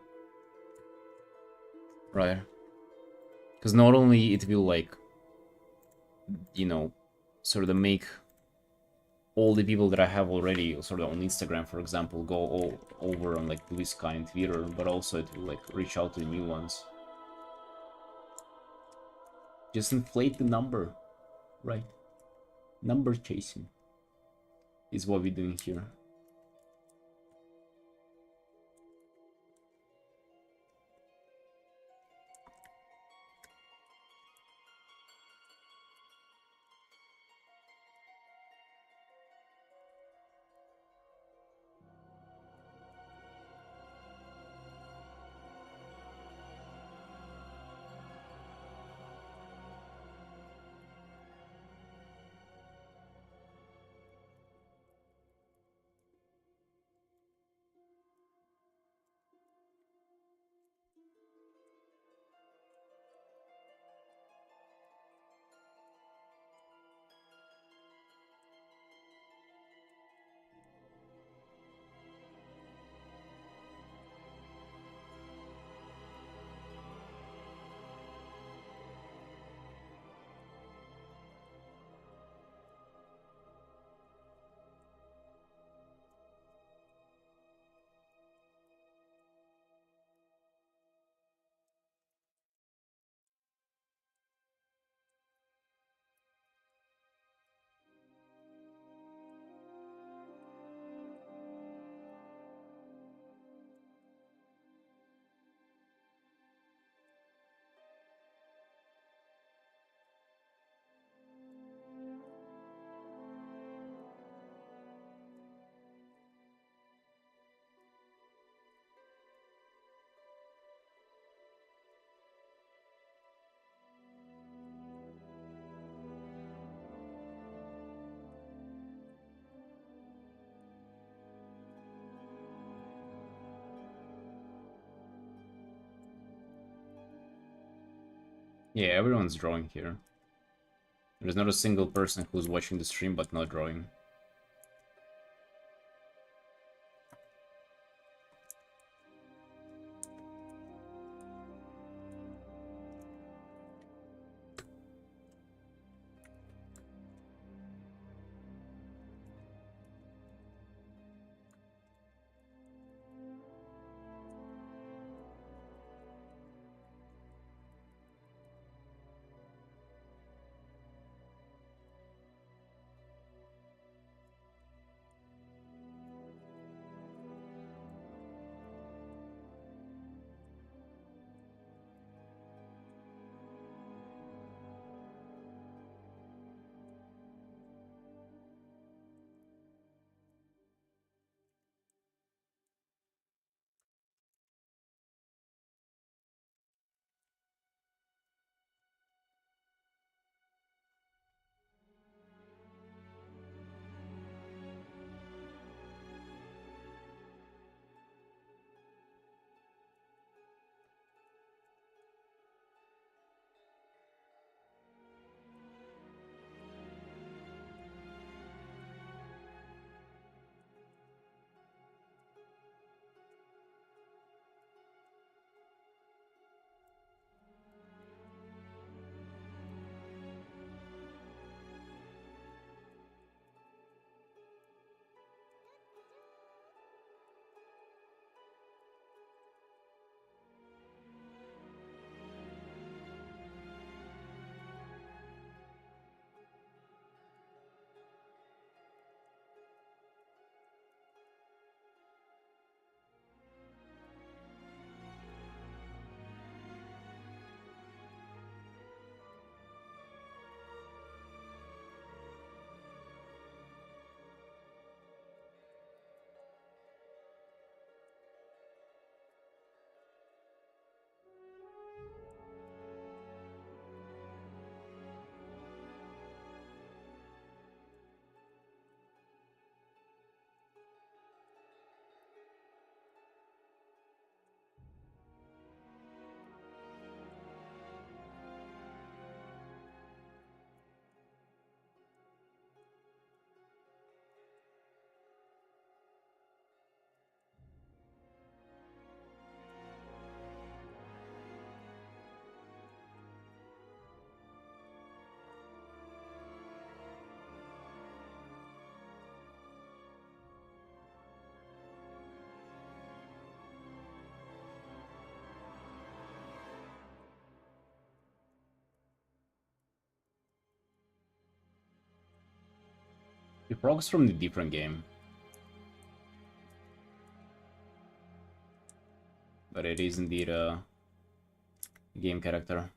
S1: Right. Because not only it will like, you know, sort of make all the people that I have already sort of on Instagram, for example, go all over on like Blue Sky and Twitter, but also it will like reach out to the new ones. Just inflate the number, right? Number chasing is what we're doing here. Yeah, everyone's drawing here. There's not a single person who's watching the stream but not drawing. It procs from the different game. But it is indeed a game character.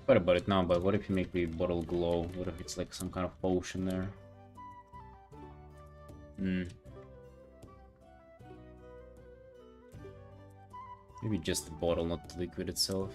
S1: Thought about it now, but what if you make the bottle glow? What if it's like some kind of potion there? Hmm. Maybe just the bottle, not the liquid itself.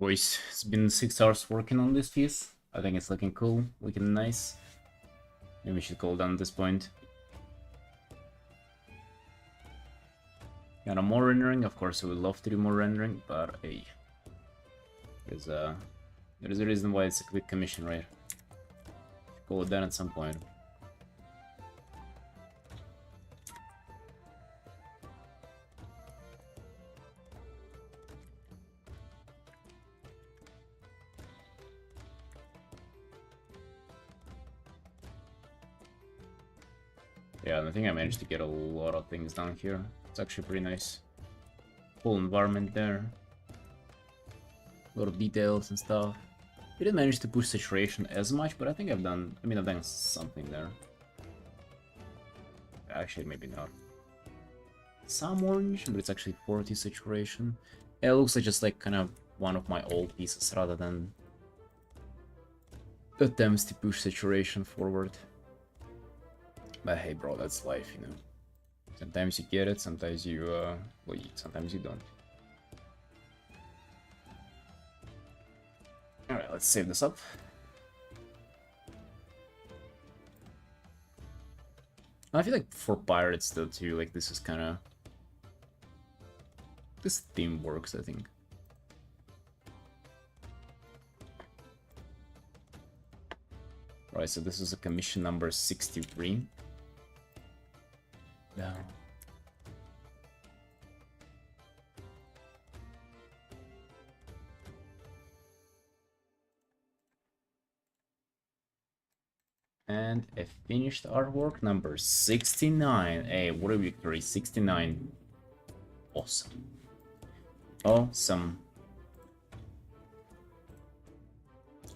S1: Boys, it's been 6 hours working on this piece. I think it's looking cool, looking nice. Maybe we should call down at this point. Got more rendering, of course I would love to do more rendering, but hey. There's a reason why it's a quick commission, right? Call it down at some point. Yeah, I think I managed to get a lot of things down here. It's actually pretty nice. Whole environment there. A lot of details and stuff. Didn't manage to push saturation as much, but I think I've done something there. Actually, maybe not. Some orange, but it's actually 40 saturation. Yeah, it looks like just like kind of one of my old pieces rather than attempts to push saturation forward. But hey, bro, that's life, you know. Sometimes you get it, sometimes you, well, sometimes you don't. Alright, let's save this up. I feel like for pirates, though, too, like, this is kind of... This theme works, I think. Right, so this is a commission number 63. Yeah. And a finished artwork number 69. Hey, what a victory! 69. Awesome. Awesome.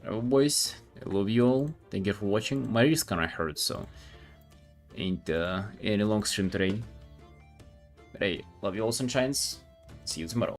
S1: Oh, boys, I love you all. Thank you for watching. My wrist kinda hurts, so ain't any long stream today. But hey, love you all, sunshines. See you tomorrow.